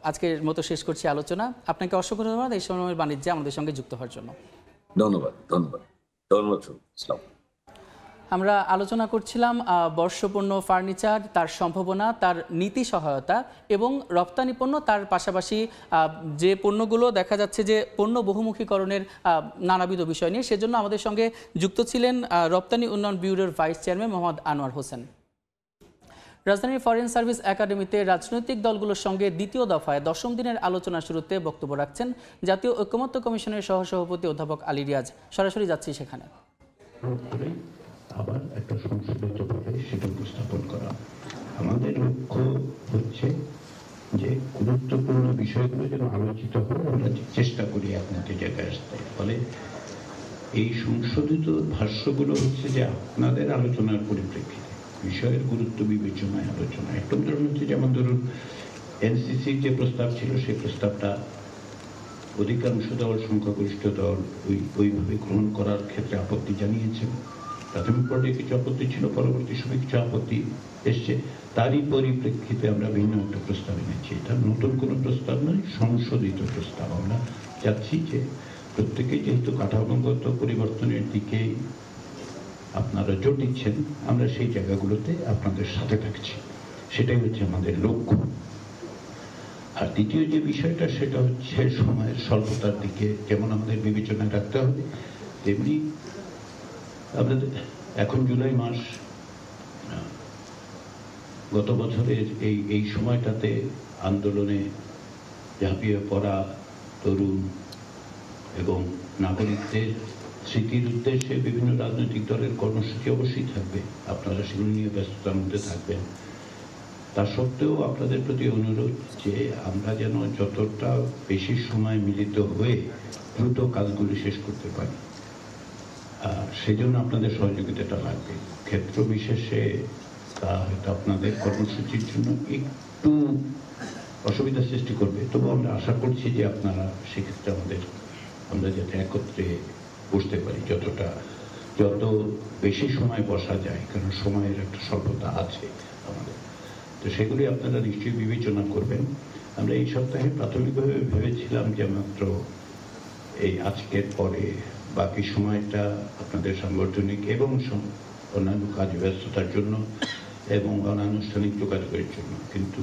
আজকের মতো শেষ করছি আলোচনা। আপনাকে অসংখ্য ধন্যবাদ এই সময়ের বাণিজ্যে আমাদের সঙ্গে যুক্ত হওয়ার জন্য। ধন্যবাদ। আমরা আলোচনা করছিলাম বর্ষপণ্য ফার্নিচার, তার সম্ভাবনা, তার নীতি সহায়তা এবং রপ্তানি পণ্য, তার পাশাপাশি যে পণ্যগুলো দেখা যাচ্ছে যে পণ্য বহুমুখীকরণের নানাবিধ বিষয় নিয়ে। সেজন্য আমাদের সঙ্গে যুক্ত ছিলেন রপ্তানি উন্নয়ন ব্যুরোর ভাইস চেয়ারম্যান মোহাম্মদ আনোয়ার হোসেন। রাজধানীর ফরেন সার্ভিস একাডেমিতে রাজনৈতিক দলগুলোর সঙ্গে দ্বিতীয় দফায় 10ম দিনের আলোচনা শুরুতে বক্তব্য রাখছেন জাতীয় ঐকমত্য কমিশনের সহসভাপতি অধ্যাপক আলী রিয়াজ। সরাসরি যাচ্ছি সেখানে। করে আবার একটা সংশোধিতভাবে সেটা উপস্থাপন করা। আমাদের লক্ষ্য হচ্ছে যে গুরুত্বপূর্ণ বিষয়গুলো যেন আলোচিত হয়, আমরা চেষ্টা করি আপনাদের জায়গায় আসতে। ফলে এই সংশোধিত ভাষ্যগুলো হচ্ছে যে আপনাদের আলোচনার পরিপ্রেক্ষিতে বিষয়ের গুরুত্ব বিবেচনায় আলোচনা। একটা উদাহরণ হচ্ছে যেমন ধরুন এনসিসির যে প্রস্তাব ছিল সেই প্রস্তাবটা অধিকাংশ দল, সংখ্যাগরিষ্ঠ দল ওইভাবে গ্রহণ করার ক্ষেত্রে আপত্তি জানিয়েছেন। প্রাথমিক পর্যায়ে কিছু আপত্তি ছিল, পরবর্তী সময় কিছু আপত্তি এসছে। তারই পরিপ্রেক্ষিতে আমরা ভিন্ন একটা প্রস্তাব এনেছি। এটা নতুন কোনো প্রস্তাব নয়, সংশোধিত প্রস্তাব। আমরা চাচ্ছি যে প্রত্যেকেই যেহেতু কাঠামোগত পরিবর্তনের দিকে আপনারা জোর দিচ্ছেন, আমরা সেই জায়গাগুলোতে আপনাদের সাথে থাকছি, সেটাই হচ্ছে আমাদের লক্ষ্য। আর দ্বিতীয় যে বিষয়টা সেটা হচ্ছে সময়ের স্বল্পতার দিকে যেমন আমাদের বিবেচনায় রাখতে হবে, তেমনি আপনাদের এখন জুলাই মাস, গত বছরের এই সময়টাতে আন্দোলনে ঝাঁপিয়ে পড়া তরুণ এবং নাগরিকদের স্মৃতির উদ্দেশ্যে বিভিন্ন রাজনৈতিক দলের কর্মসূচি অবশ্যই থাকবে, আপনারা সেগুলো নিয়ে ব্যস্ততার মধ্যে থাকবেন। তা সত্ত্বেও আপনাদের প্রতি অনুরোধ যে আমরা যেন যতটা বেশি সময় মিলিত হয়ে দ্রুত কাজগুলি শেষ করতে পারি, সেই জন্য আপনাদের সহযোগিতাটা লাগবে। ক্ষেত্র বিশেষে তা হয়তো আপনাদের কর্মসূচির জন্য একটু অসুবিধা সৃষ্টি করবে, তবু আমরা আশা করছি যে আপনারা সেক্ষেত্রে আমরা যাতে একত্রে বসতে পারি, যত বেশি সময় বসা যায়, কারণ সময়ের একটা স্বল্পতা আছে আমাদের। তো সেগুলি আপনারা নিশ্চয়ই বিবেচনা করবেন। আমরা এই সপ্তাহে প্রাথমিকভাবে ভেবেছিলাম যে মাত্র এই আজকের পরে বাকি সময়টা আপনাদের সাংগঠনিক এবং অন্যান্য কাজ ব্যস্ততার জন্য এবং অনানুষ্ঠানিক যোগাযোগের জন্য, কিন্তু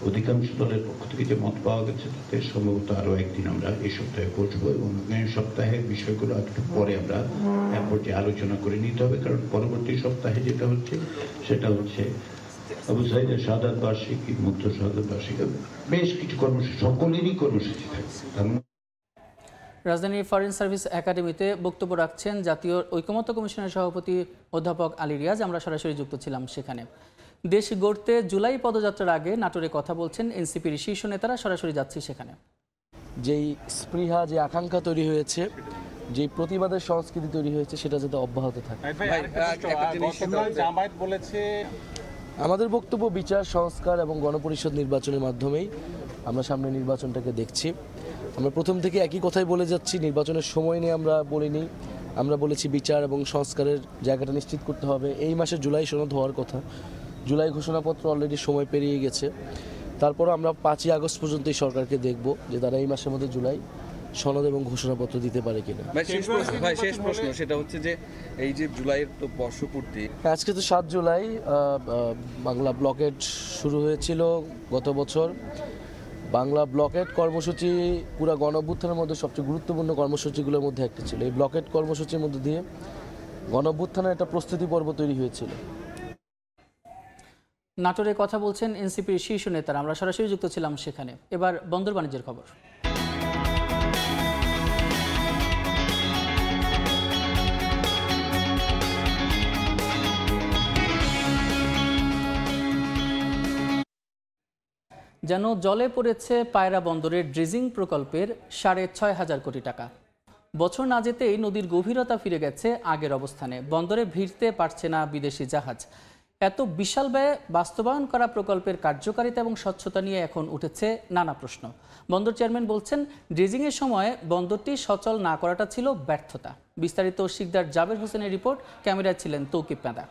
অধিকাংশ দলের পক্ষ থেকে যে মত পাওয়া গেছে তাতে সম্ভবত আরও একদিন আমরা এই সপ্তাহে পৌঁছবো এবং এই সপ্তাহের বিষয়গুলো একটু পরে আমরা এক পর্যায়ে আলোচনা করে নিতে হবে, কারণ পরবর্তী সপ্তাহে যেটা হচ্ছে সেটা হচ্ছে আবু সাঈদের শাহাদাত বার্ষিকী, মুগ্ধ শাহাদাত বার্ষিকী, বেশ কিছু কর্মসূচি, সকলেরই কর্মসূচি থাকছে। রাজধানীর ফরেন সার্ভিস একাডেমিতে বক্তব্য রাখছেন জাতীয় ঐকমত্য কমিশনের সভাপতি অধ্যাপক আলী রিয়াজ। আমরা সরাসরি যুক্ত ছিলাম সেখানে। দেশ গড়তে জুলাই পদযাত্রার আগে নাটোরে কথা বলছেন এনসিপির শীর্ষ নেতারা। সরাসরি যাচ্ছি সেখানে। যেই স্পৃহা, যে আকাঙ্ক্ষা তৈরি হয়েছে, যে প্রতিবাদের সংস্কৃতি তৈরি হয়েছে, সেটা যাতে অব্যাহত থাকে। আমাদের বক্তব্য বিচার, সংস্কার এবং গণপরিষদ নির্বাচনের মাধ্যমেই আমরা সামনে নির্বাচনটাকে দেখছি। আমরা প্রথম থেকে একই কথাই বলে যাচ্ছি, নির্বাচনের সময় নিয়ে আমরা বলিনি। আমরা বলেছি বিচার এবং সংস্কারের জায়গাটা নিশ্চিত করতে হবে। এই মাসে জুলাই সনদ হওয়ার কথা, জুলাই ঘোষণাপত্র অলরেডি সময় পেরিয়ে গেছে। তারপর আমরা 5ই আগস্ট পর্যন্ত এই সরকারকে দেখব যে তারা এই মাসের মধ্যে জুলাই সনদ এবং ঘোষণাপত্র দিতে পারে কিনা। শেষ প্রশ্ন সেটা হচ্ছে যে এই যে জুলাইয়ের তো বর্ষপূর্তি, আজকে তো 7 জুলাই, বাংলা ব্লকেট শুরু হয়েছিল গত বছর। বাংলা ব্লকেট কর্মসূচি পুরো গণঅভ্যুত্থানের মধ্যে সবচেয়ে গুরুত্বপূর্ণ কর্মসূচিগুলোর মধ্যে একটা ছিল। এই ব্লকেট কর্মসূচির মধ্যে দিয়ে গণঅভ্যুত্থানের একটা প্রস্তুতি পর্ব তৈরি হয়েছিল। নাটোরে কথা বলছেন এনসিপির শীর্ষ নেতারা। আমরা সরাসরি যুক্ত ছিলাম সেখানে। এবার বন্দর বাণিজ্যের খবর। যেন জলে পড়েছে পায়রা বন্দরের ড্রেজিং প্রকল্পের 6,500 কোটি টাকা। বছর না যেতেই নদীর গভীরতা ফিরে গেছে আগের অবস্থানে। বন্দরে ভিড়তে পারছে না বিদেশি জাহাজ। এত বিশাল ব্যয়ে বাস্তবায়ন করা প্রকল্পের কার্যকারিতা এবং স্বচ্ছতা নিয়ে এখন উঠেছে নানা প্রশ্ন। বন্দর চেয়ারম্যান বলছেন, ড্রেজিংয়ের সময় বন্দরটি সচল না করাটা ছিল ব্যর্থতা। বিস্তারিত শিকদার জাবের হোসেনের রিপোর্ট, ক্যামেরায় ছিলেন তৌকিব পেঁদা।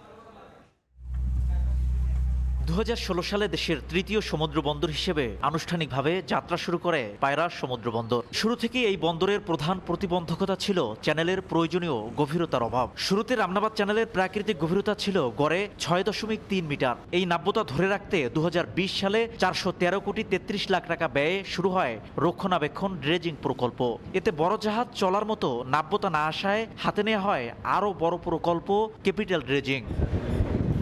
2016 সালে দেশের তৃতীয় সমুদ্র বন্দর হিসেবে আনুষ্ঠানিকভাবে যাত্রা শুরু করে পায়রা সমুদ্র বন্দর। শুরু থেকেই এই বন্দরের প্রধান প্রতিবন্ধকতা ছিল চ্যানেলের প্রয়োজনীয় গভীরতার অভাব। শুরুতে রামনাবাদ চ্যানেলের প্রাকৃতিক গভীরতা ছিল গড়ে 6.3 মিটার। এই নাব্যতা ধরে রাখতে 2020 সালে 413 কোটি 33 লাখ টাকা ব্যয়ে শুরু হয় রক্ষণাবেক্ষণ ড্রেজিং প্রকল্প। এতে বড় জাহাজ চলার মতো নাব্যতা না আসায় হাতে নেওয়া হয় আরও বড় প্রকল্প ক্যাপিটাল ড্রেজিং।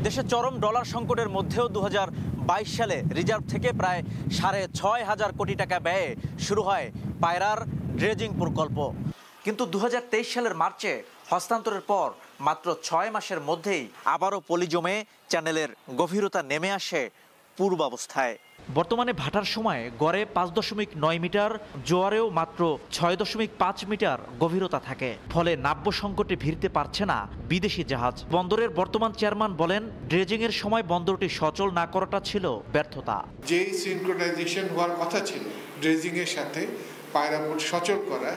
দেশের চরম ডলার সংকটের মধ্যেও 2022 সালে রিজার্ভ থেকে প্রায় 6,500 কোটি টাকা ব্যয়ে শুরু হয় পায়রার ড্রেজিং প্রকল্প। কিন্তু 2023 সালের মার্চে হস্তান্তরের পর মাত্র 6 মাসের মধ্যেই আবারও পলি জমে চ্যানেলের গভীরতা নেমে আসে পূর্বাবস্থায়। বর্তমানে ভাটার সময় গড়ে 5.9 মিটার, জোয়ারেও মাত্র 6.5 মিটার গভীরতা থাকে। ফলে নাব্য সংকটে ভিড়তে পারছে না বিদেশি জাহাজ। বন্দরের বর্তমান চেয়ারম্যান বলেন, ড্রেজিং এর সময় বন্দরটি সচল না করাটা ছিল ব্যর্থতা। যে সিনক্রোনাইজেশন হওয়ার কথা ছিল ড্রেজিং এর সাথে পায়রা বোট সচল করা,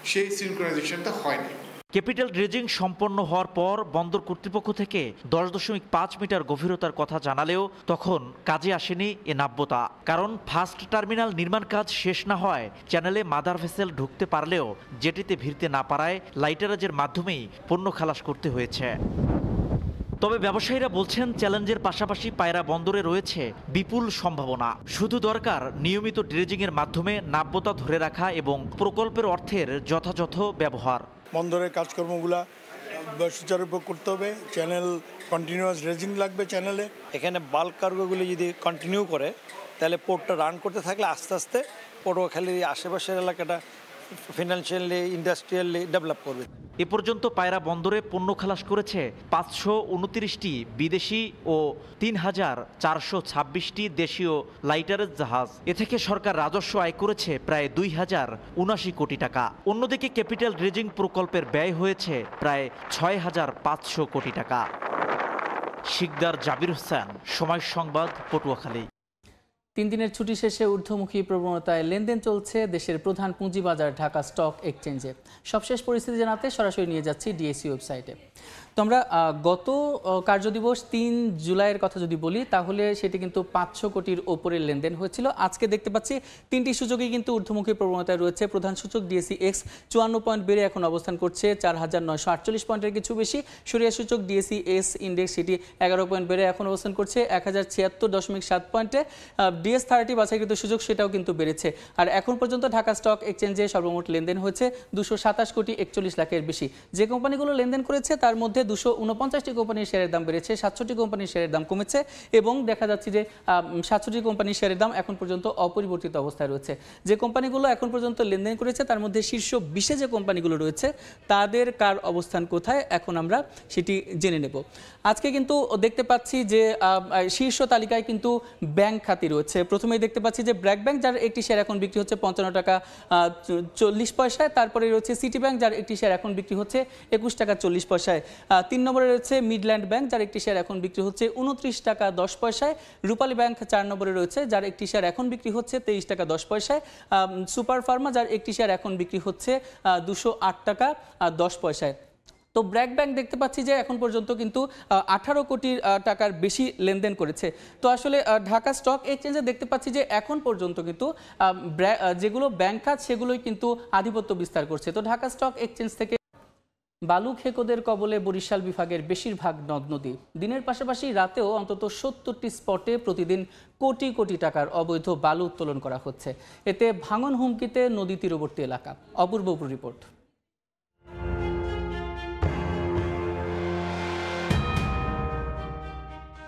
সেই সিনক্রোনাইজেশনটা হয়নি। ক্যাপিটাল ড্রেজিং সম্পন্ন হওয়ার পর বন্দর কর্তৃপক্ষ থেকে 10.5 মিটার গভীরতার কথা জানালেও তখন কাজে আসেনি এ নাব্যতা। কারণ ফার্স্ট টার্মিনাল নির্মাণ কাজ শেষ না হয় চ্যানেলে মাদার ভেসেল ঢুকতে পারলেও জেটিতে ভিড়তে না পারায় লাইটারাজের মাধ্যমেই পণ্য খালাস করতে হয়েছে। তবে ব্যবসায়ীরা বলছেন, চ্যালেঞ্জের পাশাপাশি পায়রা বন্দরে রয়েছে বিপুল সম্ভাবনা। শুধু দরকার নিয়মিত ড্রেজিংয়ের মাধ্যমে নাব্যতা ধরে রাখা এবং প্রকল্পের অর্থের যথাযথ ব্যবহার। বন্দরের কাজকর্মগুলা সুচারুরূপে করতে হবে। চ্যানেল কন্টিনিউয়াস ড্রেজিং লাগবে চ্যানেলে। এখানে বাল্ক কার্গোগুলি যদি কন্টিনিউ করে তাহলে পোর্টটা রান করতে থাকলে আস্তে আস্তে পটুয়াখালীর আশেপাশের এলাকাটা ফিনান্সিয়ালি ইন্ডাস্ট্রিয়ালি ডেভেলপ করবে। এ পর্যন্ত পায়রা বন্দরে পণ্য খালাস করেছে 529টি বিদেশি ও 3,426টি দেশীয় লাইটারেজ জাহাজ। এ থেকে সরকার রাজস্ব আয় করেছে প্রায় 2,079 কোটি টাকা। অন্যদিকে ক্যাপিটাল ড্রেজিং প্রকল্পের ব্যয় হয়েছে প্রায় 6,500 কোটি টাকা। শিকদার জাবির হোসেন, সময় সংবাদ, পটুয়াখালী। 3 দিনের ছুটি শেষে ঊর্ধ্বমুখী প্রবণতায় লেনদেন চলছে দেশের প্রধান পুঁজিবাজার ঢাকা স্টক এক্সচেঞ্জে। সবশেষ পরিস্থিতি জানাতে সরাসরি নিয়ে যাচ্ছি ডিএসই ওয়েবসাইটে। তো আমরা গত কার্যদিবস 3 জুলাইয়ের কথা যদি বলি তাহলে সেটি কিন্তু 500 কোটির ওপরের লেনদেন হয়েছিল। আজকে দেখতে পাচ্ছি 3টি সূচকই কিন্তু ঊর্ধ্বমুখী প্রবণতায় রয়েছে। প্রধান সূচক ডিএসই এক্স 54 পয়েন্ট বেড়ে এখন অবস্থান করছে 4,948 পয়েন্টের কিছু বেশি। সরিয়া সূচক ডিএসই এস ইন্ডেক্স সেটি 11 পয়েন্ট বেড়ে এখন অবস্থান করছে 1076.7 পয়েন্টে। ডিএস30 বাছাইকৃত সূচক সেটাও কিন্তু বেড়েছে। আর এখন পর্যন্ত ঢাকা স্টক এক্সচেঞ্জে সর্বমোট লেনদেন হয়েছে 227 কোটি 41 লাখের বেশি। যে কোম্পানিগুলো লেনদেন করেছে তার মধ্যে 249টি কোম্পানির শেয়ারের দাম বেড়েছে, 700টি কোম্পানির শেয়ারের দাম কমেছে এবং দেখা যাচ্ছে যে 700টি কোম্পানির শেয়ারের দাম এখন পর্যন্ত অপরিবর্তিত অবস্থায় রয়েছে। যে কোম্পানিগুলো এখন পর্যন্ত লেনদেন করেছে তার মধ্যে শীর্ষ 20-এ যে কোম্পানিগুলো রয়েছে তাদের কার অবস্থান কোথায় এখন আমরা সেটি জেনে নেব। আজকে কিন্তু দেখতে পাচ্ছি যে শীর্ষ তালিকায় কিন্তু ব্যাংক খাতি রয়েছে। প্রথমেই দেখতে পাচ্ছি যে ব্র্যাক ব্যাংক, যার একটি শেয়ার এখন বিক্রি হচ্ছে 55 টাকা 40 পয়সায়। তারপরে রয়েছে সিটি ব্যাংক, যার একটি শেয়ার এখন বিক্রি হচ্ছে 21 টাকা 40 পয়সায়। 3 নম্বরে রয়েছে মিডল্যান্ড ব্যাংক, যার একটি শেয়ার এখন বিক্রি হচ্ছে 29 টাকা 10 পয়সায়। রূপালী ব্যাংক 4 নম্বরে রয়েছে, যার একটি শেয়ার এখন বিক্রি হচ্ছে 23 টাকা 10 পয়সায়। সুপার ফার্মা, যার একটি শেয়ার এখন বিক্রি হচ্ছে 208 টাকা 10 পয়সায়। তো ব্র্যাক ব্যাংক দেখতে পাচ্ছি যে এখন পর্যন্ত কিন্তু 18 কোটি টাকার বেশি লেনদেন করেছে। তো আসলে ঢাকা স্টক এক্সচেঞ্জে দেখতে পাচ্ছি যে এখন পর্যন্ত কিন্তু যেগুলো ব্যাংক খাত সেগুলোই কিন্তু আধিপত্য বিস্তার করছে। তো ঢাকা স্টক এক্সচেঞ্জ থেকে বালু খেকোদের কবলে বরিশাল বিভাগের বেশিরভাগ নদ নদী। দিনের পাশাপাশি রাতেও অন্তত 70টি স্পটে প্রতিদিন কোটি কোটি টাকার অবৈধ বালু উত্তোলন করা হচ্ছে। এতে ভাঙন হুমকিতে নদী তীরবর্তী এলাকা। অপূর্ব রিপোর্ট।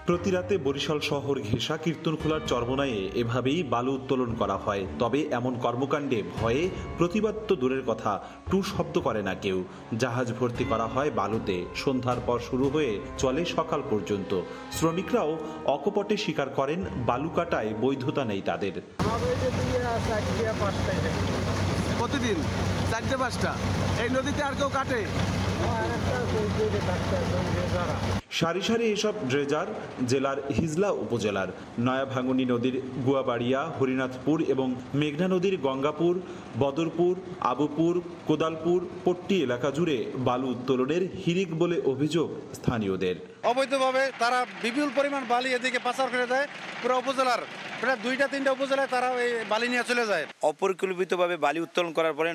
প্রতি রাতে বরিশাল শহর ঘেঁষা কীর্তনখোলার চরমোনাইয়ে এভাবেই বালু উত্তোলন করা হয়। তবে এমন কর্মকাণ্ডে ভয়ে প্রতিবাদ তো দূরের কথা, টু শব্দ করে না কেউ। জাহাজ ভর্তি করা হয় বালুতে, সন্ধ্যার পর শুরু হয়ে চলে সকাল পর্যন্ত। শ্রমিকরাও অকপটে স্বীকার করেন বালু কাটায় বৈধতা নেই তাদের। প্রতিদিন 4-5টা এই নদীতে আর কেউ কাটে? সারি সারি এসব ড্রেজার জেলার হিজলা উপজেলার নয়াভাঙ্গুনি নদীর গুয়াবাড়িয়া, হরিনাথপুর এবং মেঘনা নদীর গঙ্গাপুর, বদরপুর, আবুপুর, কোদালপুর, পট্টি এলাকা জুড়ে বালু উত্তোলনের হিরিক বলে অভিযোগ স্থানীয়দের। অবৈধভাবে তারা বিপুল পরিমাণ বালি এদিকে পাচার করে দেয়। পুরো উপজেলার প্রায় 2-3টা উপজেলায় তারা এই বালি নিয়ে চলে যায়। অপরিকল্পিতভাবে বালি উত্তোলন করার পরে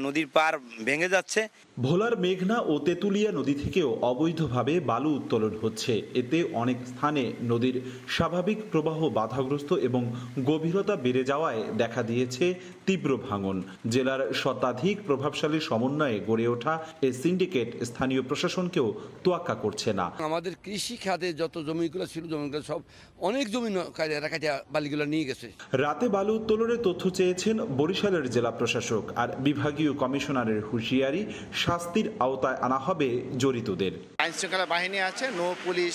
নদীর পার ভেঙে যাচ্ছে। ভোলার মেঘনা ও তেঁতুলিয়া নদী থেকেও অবৈধভাবে বালু উত্তোলন হচ্ছে। এতে অনেক স্থানে নদীর স্বাভাবিক প্রবাহ বাধাগ্রস্ত এবং গভীরতা বেড়ে যাওয়ায় দেখা দিয়েছে তীব্র ভাঙন। জেলার শতাধিক প্রভাবশালী সমন্বয়ে গড়ে ওঠা এই সিন্ডিকেট স্থানীয় প্রশাসনকেও তোয়াক্কা করছে না। আমাদের কৃষি খাতে যত জমিগুলো ছিল জমিগুলো সব অনেক জমি বালিগুলো নিয়ে গেছে। রাতে বালু উত্তোলনের তথ্য চেয়েছেন বরিশালের জেলা প্রশাসক, আর বিভাগীয় কমিশনারের হুঁশিয়ারি, শাস্তির আওতায় আনা হবে জড়িতদের। আইন শৃঙ্খলা বাহিনী আছে, নৌ পুলিশ,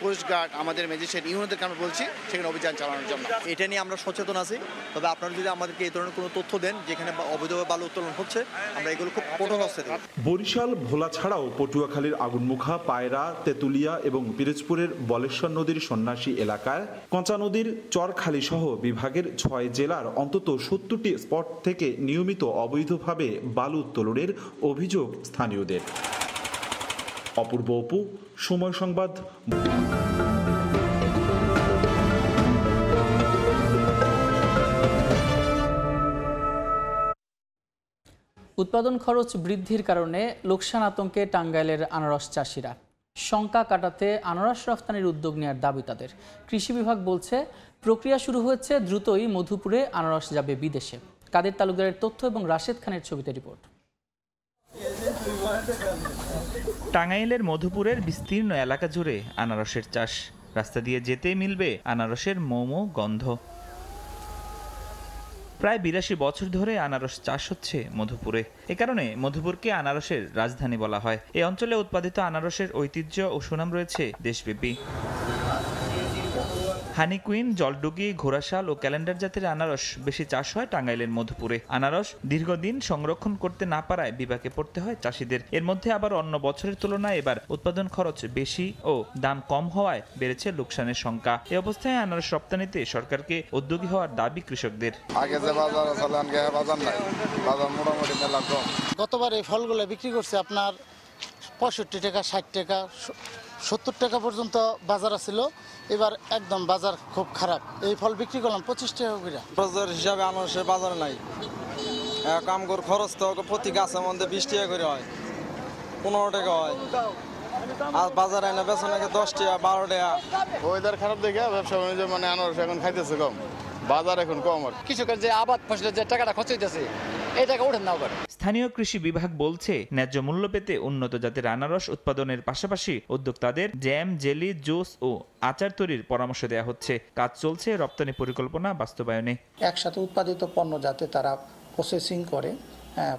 কোস্টগার্ড, আমাদের ম্যাজিস্ট্রেট ইউনিটদেরকে আমরা বলছি সেখানে অভিযান চালানোর জন্য। এটা নিয়ে আমরা সচেতন আছি, তবে আপনারা যদি আমাদেরকে এই ধরনের কোনো তথ্য দেন যেখানে অবৈধভাবে বালু উত্তোলন হচ্ছে, আমরা এগুলো খুব কঠোর হস্তে দেব। বরিশাল, ভোলা ছাড়াও পটুয়াখালীর আগুনমুখা, পায়রা, তেঁতুলিয়া এবং পিরোজপুরের বলেশ্বর নদীর সন্ন্যাসী এলাকায়, কঞ্চা নদীর চরখালী সহ বিভাগের 6 জেলার অন্তত 70টি স্পট থেকে নিয়মিত অবৈধভাবে বালু উত্তোলনের অভিযোগ স্থানীয়দের। অপূর্ব অপু, সময় সংবাদ। উৎপাদন খরচ বৃদ্ধির কারণে লোকসান আতঙ্কে টাঙ্গাইলের আনারস চাষিরা। শঙ্কা কাটাতে আনারস রফতানির উদ্যোগ নেওয়ার দাবি তাদের। কৃষি বিভাগ বলছে প্রক্রিয়া শুরু হয়েছে, দ্রুতই মধুপুরে আনারস যাবে বিদেশে। কাদের তালুকদারের তথ্য এবং রাশেদ খানের ছবিতে রিপোর্ট। টাঙ্গাইলের মধুপুরের বিস্তীর্ণ এলাকা জুড়ে আনারসের চাষ। রাস্তা দিয়ে যেতেই মিলবে আনারসের মৌমৌ গন্ধ। প্রায় 82 বছর ধরে আনারস চাষ হচ্ছে মধুপুরে। এ কারণে মধুপুরকে আনারসের রাজধানী বলা হয়। এই অঞ্চলে উৎপাদিত আনারসের ঐতিহ্য ও সুনাম রয়েছে দেশব্যাপী। হানি কুইন, জলডুগি, ঘোড়াশাল ও ক্যালেন্ডার জাতের আনারস বেশি চাষ হয় টাঙ্গাইলের মধুপুরে। আনারস দীর্ঘদিন সংরক্ষণ করতে না পারায় বিপাকে পড়তে হয় চাষিদের। এর মধ্যে আবার অন্য বছরের তুলনায় এবার উৎপাদন খরচ বেশি ও দাম কম হওয়ায় বেড়েছে লোকসানের শঙ্কা। এই অবস্থায় আনারস রপ্তানিতে সরকারকে উদ্যোগী হওয়ার দাবি কৃষকদের। গতবার এই ফলগুলো বিক্রি করছে আপনার 65 টাকা, 60 টাকা, 70 টাকা পর্যন্ত বাজার ছিল। এবার একদম বাজার খুব খারাপ। এই ফল বিক্রি করলাম 25 টাকা করে। বাজার হিসাবে আনারসের বাজার নাই। কাম করে খরচ তো প্রতি গাছের মধ্যে 20 টাকা করে হয়, 15 টাকা হয়। আর বাজারে এনে বেচা নাকি 10 টাকা, 12 টাকা। ওয়েদার খারাপ দেখে ব্যবসা বাণিজ্য আনারস এখন খাইতেছে কম, বাজার এখন কম। আর কৃষকের যে আবাদ ফসলের যে টাকাটা খরচ হইতেছে এই টাকা ওঠেন না। স্থানীয় কৃষি বিভাগ বলছে ন্যায্য মূল্য পেতে উন্নত জাতের আনারস উৎপাদনের পাশাপাশি উদ্যোক্তাদের জ্যাম, জেলি, জুস ও আচার তৈরির পরামর্শ দেওয়া হচ্ছে। কাজ চলছে রপ্তানি পরিকল্পনা বাস্তবায়নে। একসাথে উৎপাদিত পণ্য যাতে তারা প্রসেসিং করে,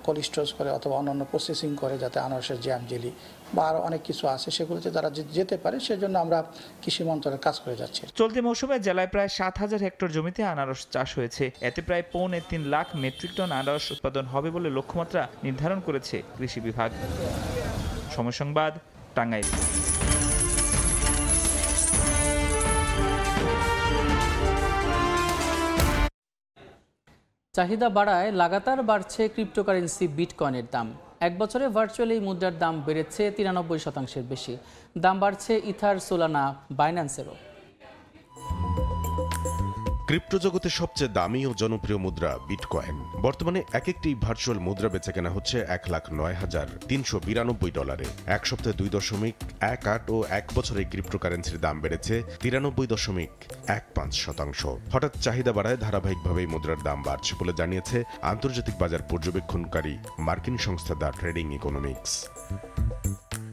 কোল্ড স্টোরেজ করে অথবা অন্যান্য প্রসেসিং করে, যাতে আনারসের জ্যাম, জেলি বা আরও অনেক কিছু আছে সেগুলোতে তারা যেতে পারে, সেজন্য আমরা কৃষি মন্ত্রণালয়ের কাজ করে যাচ্ছি। চলতি মৌসুমে জেলায় প্রায় 7000 হেক্টর জমিতে আনারস চাষ হয়েছে। এতে প্রায় 3.25 লাখ মেট্রিক টন আনারস উৎপাদন হবে বলে লক্ষ্যমাত্রা নির্ধারণ করেছে কৃষি বিভাগ। সময় সংবাদ, টাঙ্গাইল। চাহিদা বাড়ায় লাগাতার বাড়ছে ক্রিপ্টোকারেন্সি বিটকয়েনের দাম। এক বছরে ভার্চুয়াল এই মুদ্রার দাম বেড়েছে 93% বেশি। দাম বাড়ছে ইথার, সোলানা, বাইন্যান্সেরও। ক্রিপ্টো জগতের সবচেয়ে দামি ও জনপ্রিয় মুদ্রা বিটকয়েন। বর্তমানে এক একটি ভার্চুয়াল মুদ্রা বেচা কেনা হচ্ছে $1,09,392। এক সপ্তাহে 2.18 ও এক বছরে ক্রিপ্টোকারেন্সির দাম বেড়েছে 93.15%। হঠাৎ চাহিদা বাড়ায় ধারাবাহিকভাবে মুদ্রার দাম বাড়ছে বলে জানিয়েছে আন্তর্জাতিক বাজার পর্যবেক্ষণকারী মার্কিন সংস্থা দ্য ট্রেডিং ইকোনমিক্স।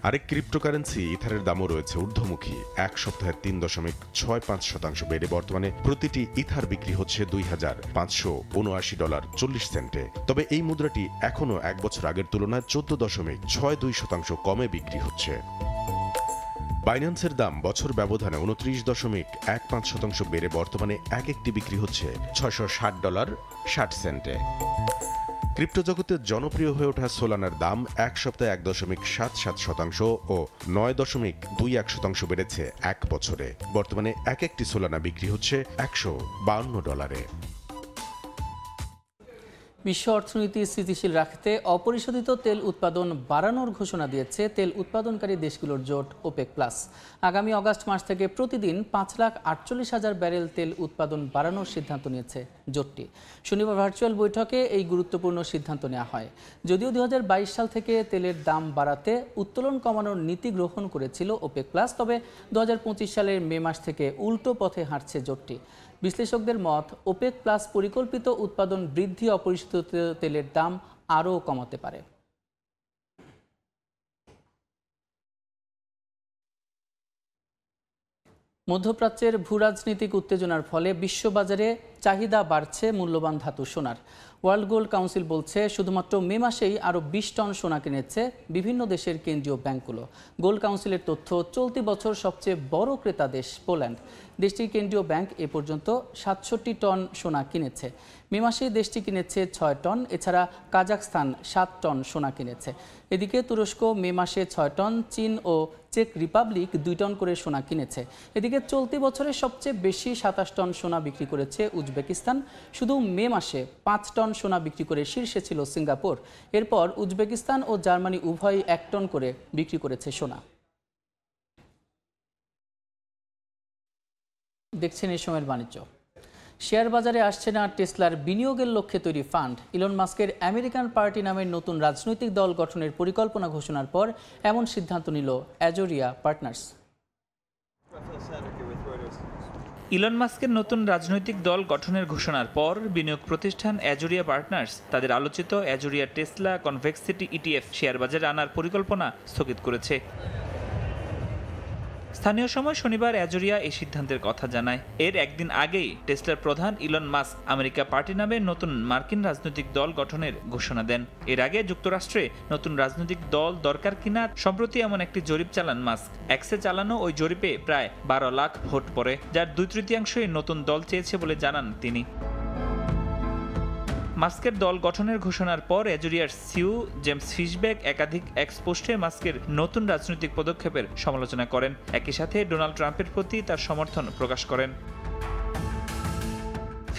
আরেক ক্রিপ্টোকারেন্সি ইথারের দামও রয়েছে ঊর্ধ্বমুখী। এক সপ্তাহে 3.65% বেড়ে বর্তমানে প্রতিটি ইথার বিক্রি হচ্ছে $2,579.40। তবে এই মুদ্রাটি এখনো এক বছর আগের তুলনায় 14.62% কমে বিক্রি হচ্ছে। বাইন্যান্সের দাম বছর ব্যবধানে 29.15% বেড়ে বর্তমানে এক একটি বিক্রি হচ্ছে $660.60। ক্রিপ্টো জগতে জনপ্রিয় হয়ে ওঠা সোলানার দাম এক সপ্তাহে 1.77% ও 9.21% বেড়েছে এক বছরে। বর্তমানে এক একটি সোলানা বিক্রি হচ্ছে $152। বিশ্ব অর্থনীতি স্থিতিশীল রাখতে অপরিশোধিত তেল উৎপাদন বাড়ানোর ঘোষণা দিয়েছে তেল উৎপাদনকারী দেশগুলোর জোট ওপেক প্লাস। আগামী অগাস্ট মাস থেকে প্রতিদিন 5,48,000 ব্যারেল তেল উৎপাদন বাড়ানোর সিদ্ধান্ত নিয়েছে জোটটি। শনিবার ভার্চুয়াল বৈঠকে এই গুরুত্বপূর্ণ সিদ্ধান্ত নেওয়া হয়। যদিও 2022 সাল থেকে তেলের দাম বাড়াতে উত্তোলন কমানোর নীতি গ্রহণ করেছিল ওপেক প্লাস, তবে 2025 সালের মে মাস থেকে উল্টো পথে হাঁটছে জোটটি। বিশ্লেষকদের মত, ওপেক প্লাস পরিকল্পিত উৎপাদন বৃদ্ধি অপরিশোধিত তেলের দাম আরও কমাতে পারে। মধ্যপ্রাচ্যের ভূরাজনৈতিক উত্তেজনার ফলে বিশ্ববাজারে চাহিদা বাড়ছে মূল্যবান ধাতু সোনার। ওয়ার্ল্ড গোল্ড কাউন্সিল বলছে শুধুমাত্র মে মাসেই আরও 20 টন সোনা কিনেছে বিভিন্ন দেশের কেন্দ্রীয় ব্যাংকগুলো। গোল্ড কাউন্সিলের তথ্য, চলতি বছর সবচেয়ে বড় ক্রেতা দেশ পোল্যান্ড। দেশটির কেন্দ্রীয় ব্যাংক এ পর্যন্ত 67 টন সোনা কিনেছে। মে মাসে দেশটি কিনেছে 6 টন, এছাড়া কাজাখস্তান 7 টন সোনা কিনেছে। এদিকে তুরস্ক মে মাসে 6 টন, চীন ও চেক রিপাবলিক 2 টন করে সোনা কিনেছে। এদিকে চলতি বছরে সবচেয়ে বেশি 27 টন সোনা বিক্রি করেছে উজবেকিস্তান। শুধু মে মাসে 5 টন সোনা বিক্রি করে শীর্ষে ছিল সিঙ্গাপুর। এরপর উজবেকিস্তান ও জার্মানি উভয়ই 1 টন করে বিক্রি করেছে সোনা। দেখছেন এই সময়ের বাণিজ্য। শেয়ার বাজারে আসছে না টেসলার বিনিয়োগের লক্ষ্যে তৈরি ফান্ড। ইলন মাস্কের আমেরিকান পার্টি নামের নতুন রাজনৈতিক দল গঠনের পরিকল্পনা ঘোষণার পর এমন সিদ্ধান্ত নিল অ্যাজোরিয়া পার্টনার্স। ইলন মাস্কের নতুন রাজনৈতিক দল গঠনের ঘোষণার পর বিনিয়োগ প্রতিষ্ঠান অ্যাজোরিয়া পার্টনার্স তাদের আলোচিত অ্যাজোরিয়া টেসলা কনভেক্সিটি ইটিএফ শেয়ার বাজারে আনার পরিকল্পনা স্থগিত করেছে। স্থানীয় সময় শনিবার অ্যাজোরিয়া এই সিদ্ধান্তের কথা জানায়। এর একদিন আগেই টেসলার প্রধান ইলন মাস্ক আমেরিকা পার্টি নামে নতুন মার্কিন রাজনৈতিক দল গঠনের ঘোষণা দেন। এর আগে যুক্তরাষ্ট্রে নতুন রাজনৈতিক দল দরকার কিনা সম্প্রতি এমন একটি জরিপ চালান মাস্ক। এক্সে চালানো ওই জরিপে প্রায় 12 লাখ ভোট পড়ে, যার 2/3 নতুন দল চেয়েছে বলে জানান তিনি। মাস্কের দল গঠনের ঘোষণার পর অ্যাজোরিয়ার সিইও জেমস ফিশবেক একাধিক এক্স পোস্টে মাস্কের নতুন রাজনৈতিক পদক্ষেপের সমালোচনা করেন। একই সাথে ডোনাল্ড ট্রাম্পের প্রতি তার সমর্থন প্রকাশ করেন।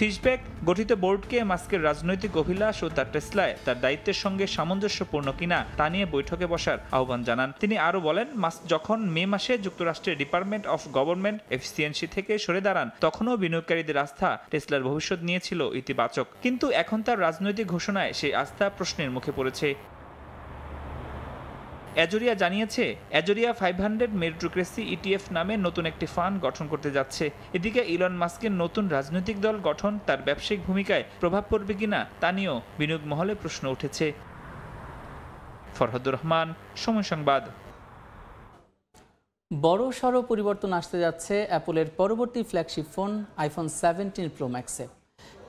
ফিশবেক গঠিত বোর্ডকে মাস্কের রাজনৈতিক অভিলাষ ও তার টেসলায় তার দায়িত্বের সঙ্গে সামঞ্জস্যপূর্ণ কিনা তা নিয়ে বৈঠকে বসার আহ্বান জানান। তিনি আরও বলেন, মাস্ক যখন মে মাসে যুক্তরাষ্ট্রের ডিপার্টমেন্ট অফ গভর্নমেন্ট এফিসিয়েন্সি থেকে সরে দাঁড়ান, তখনও বিনিয়োগকারীদের আস্থা টেসলার ভবিষ্যৎ নিয়েছিল ইতিবাচক। কিন্তু এখন তার রাজনৈতিক ঘোষণায় সেই আস্থা প্রশ্নের মুখে পড়েছে। অ্যাজোরিয়া জানিয়েছে অ্যাজোরিয়া 500 মেরিটোক্রেসি ইটিএফ নামে নতুন একটি ফান্ড গঠন করতে যাচ্ছে। এদিকে ইলন মাস্কের নতুন রাজনৈতিক দল গঠন তার ব্যবসায়িক ভূমিকায় প্রভাব পড়বে কিনা তা নিয়েও বিনিয়োগ মহলে প্রশ্ন উঠেছে। ফরহাদুর রহমান, সময় সংবাদ। বড় সড় পরিবর্তন আসতে যাচ্ছে অ্যাপলের পরবর্তী ফ্ল্যাগশিপ ফোন আইফোন 17 প্রো ম্যাক্সে।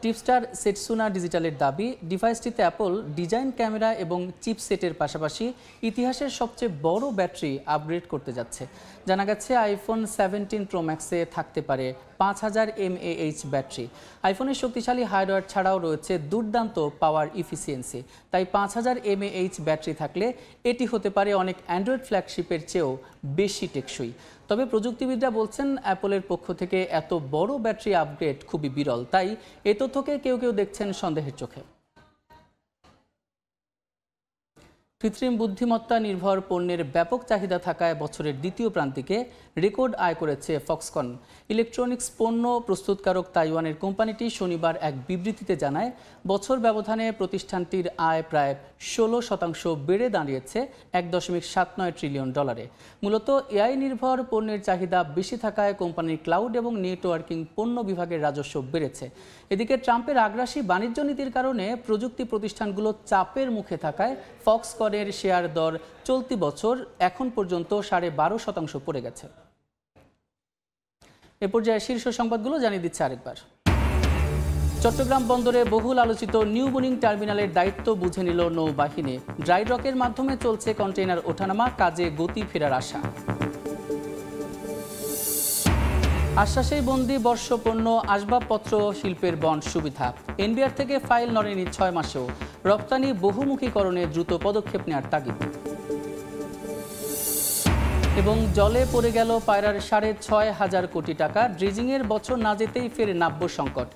টিপস্টার সেটসুনা ডিজিটালের দাবি, ডিভাইসটিতে অ্যাপল ডিজাইন, ক্যামেরা এবং চিপসেটের পাশাপাশি ইতিহাসের সবচেয়ে বড় ব্যাটারি আপগ্রেড করতে যাচ্ছে। জানা গেছে আইফোন 17 প্রো ম্যাক্সে থাকতে পারে 5000 mAh ব্যাটারি। আইফোনের শক্তিশালী হার্ডওয়্যার ছাড়াও রয়েছে দুর্দান্ত পাওয়ার ইফিসিয়েন্সি। তাই 5000 mAh ব্যাটারি থাকলে এটি হতে পারে অনেক অ্যান্ড্রয়েড ফ্ল্যাগশিপের চেয়েও বেশি টেকসই। তবে প্রযুক্তিবিদরা বলছেন অ্যাপলের পক্ষ থেকে এত বড় ব্যাটারি আপগ্রেড খুবই বিরল, তাই এ তথ্যকে কেউ কেউ দেখছেন সন্দেহের চোখে। কৃত্রিম বুদ্ধিমত্তা নির্ভর পণ্যের ব্যাপক চাহিদা থাকায় বছরের দ্বিতীয় প্রান্তিকে রেকর্ড আয় করেছে ফক্সকন। ইলেকট্রনিক্স পণ্য প্রস্তুতকারক তাইওয়ানের কোম্পানিটি শনিবার এক বিবৃতিতে জানায়, বছর ব্যবধানে প্রতিষ্ঠানটির আয় প্রায় 16% বেড়ে দাঁড়িয়েছে $1.79 ট্রিলিয়ন। মূলত এআই নির্ভর পণ্যের চাহিদা বেশি থাকায় কোম্পানির ক্লাউড এবং নেটওয়ার্কিং পণ্য বিভাগের রাজস্ব বেড়েছে। এদিকে ট্রাম্পের আগ্রাসী বাণিজ্য নীতির কারণে প্রযুক্তি প্রতিষ্ঠানগুলো চাপের মুখে থাকায় ফক্সকনের শেয়ার দর চলতি বছর এখন পর্যন্ত 12.5% পড়ে গেছে। এ পর্যায়ে শীর্ষ সংবাদগুলো জানিয়ে দিচ্ছে আরেকবার। চট্টগ্রাম বন্দরে বহুল আলোচিত নিউ বোনিং টার্মিনালের দায়িত্ব বুঝে নিল নৌবাহিনী। ড্রাই ডকের মাধ্যমে চলছে কন্টেইনার ওঠানামা, কাজে গতি ফেরার আশা। আশ্বাসেই বন্দি বর্ষপণ্য আসবাবপত্র শিল্পের বন্ড সুবিধা। এনবিআর থেকে ফাইল নড়েনি 6 মাসেও। রপ্তানি বহুমুখীকরণে দ্রুত পদক্ষেপ নেওয়ার তাগিদ। এবং জলে পড়ে গেল পায়রার 6,500 কোটি টাকা। ড্রেজিংয়ের বছর না যেতেই ফের নাব্য সংকট।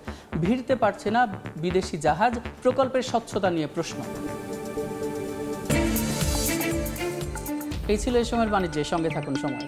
ভিড়তে পারছে না বিদেশি জাহাজ, প্রকল্পের স্বচ্ছতা নিয়ে প্রশ্ন। এই ছিল এই সময়ের বাণিজ্যের সঙ্গে থাকুন সময়।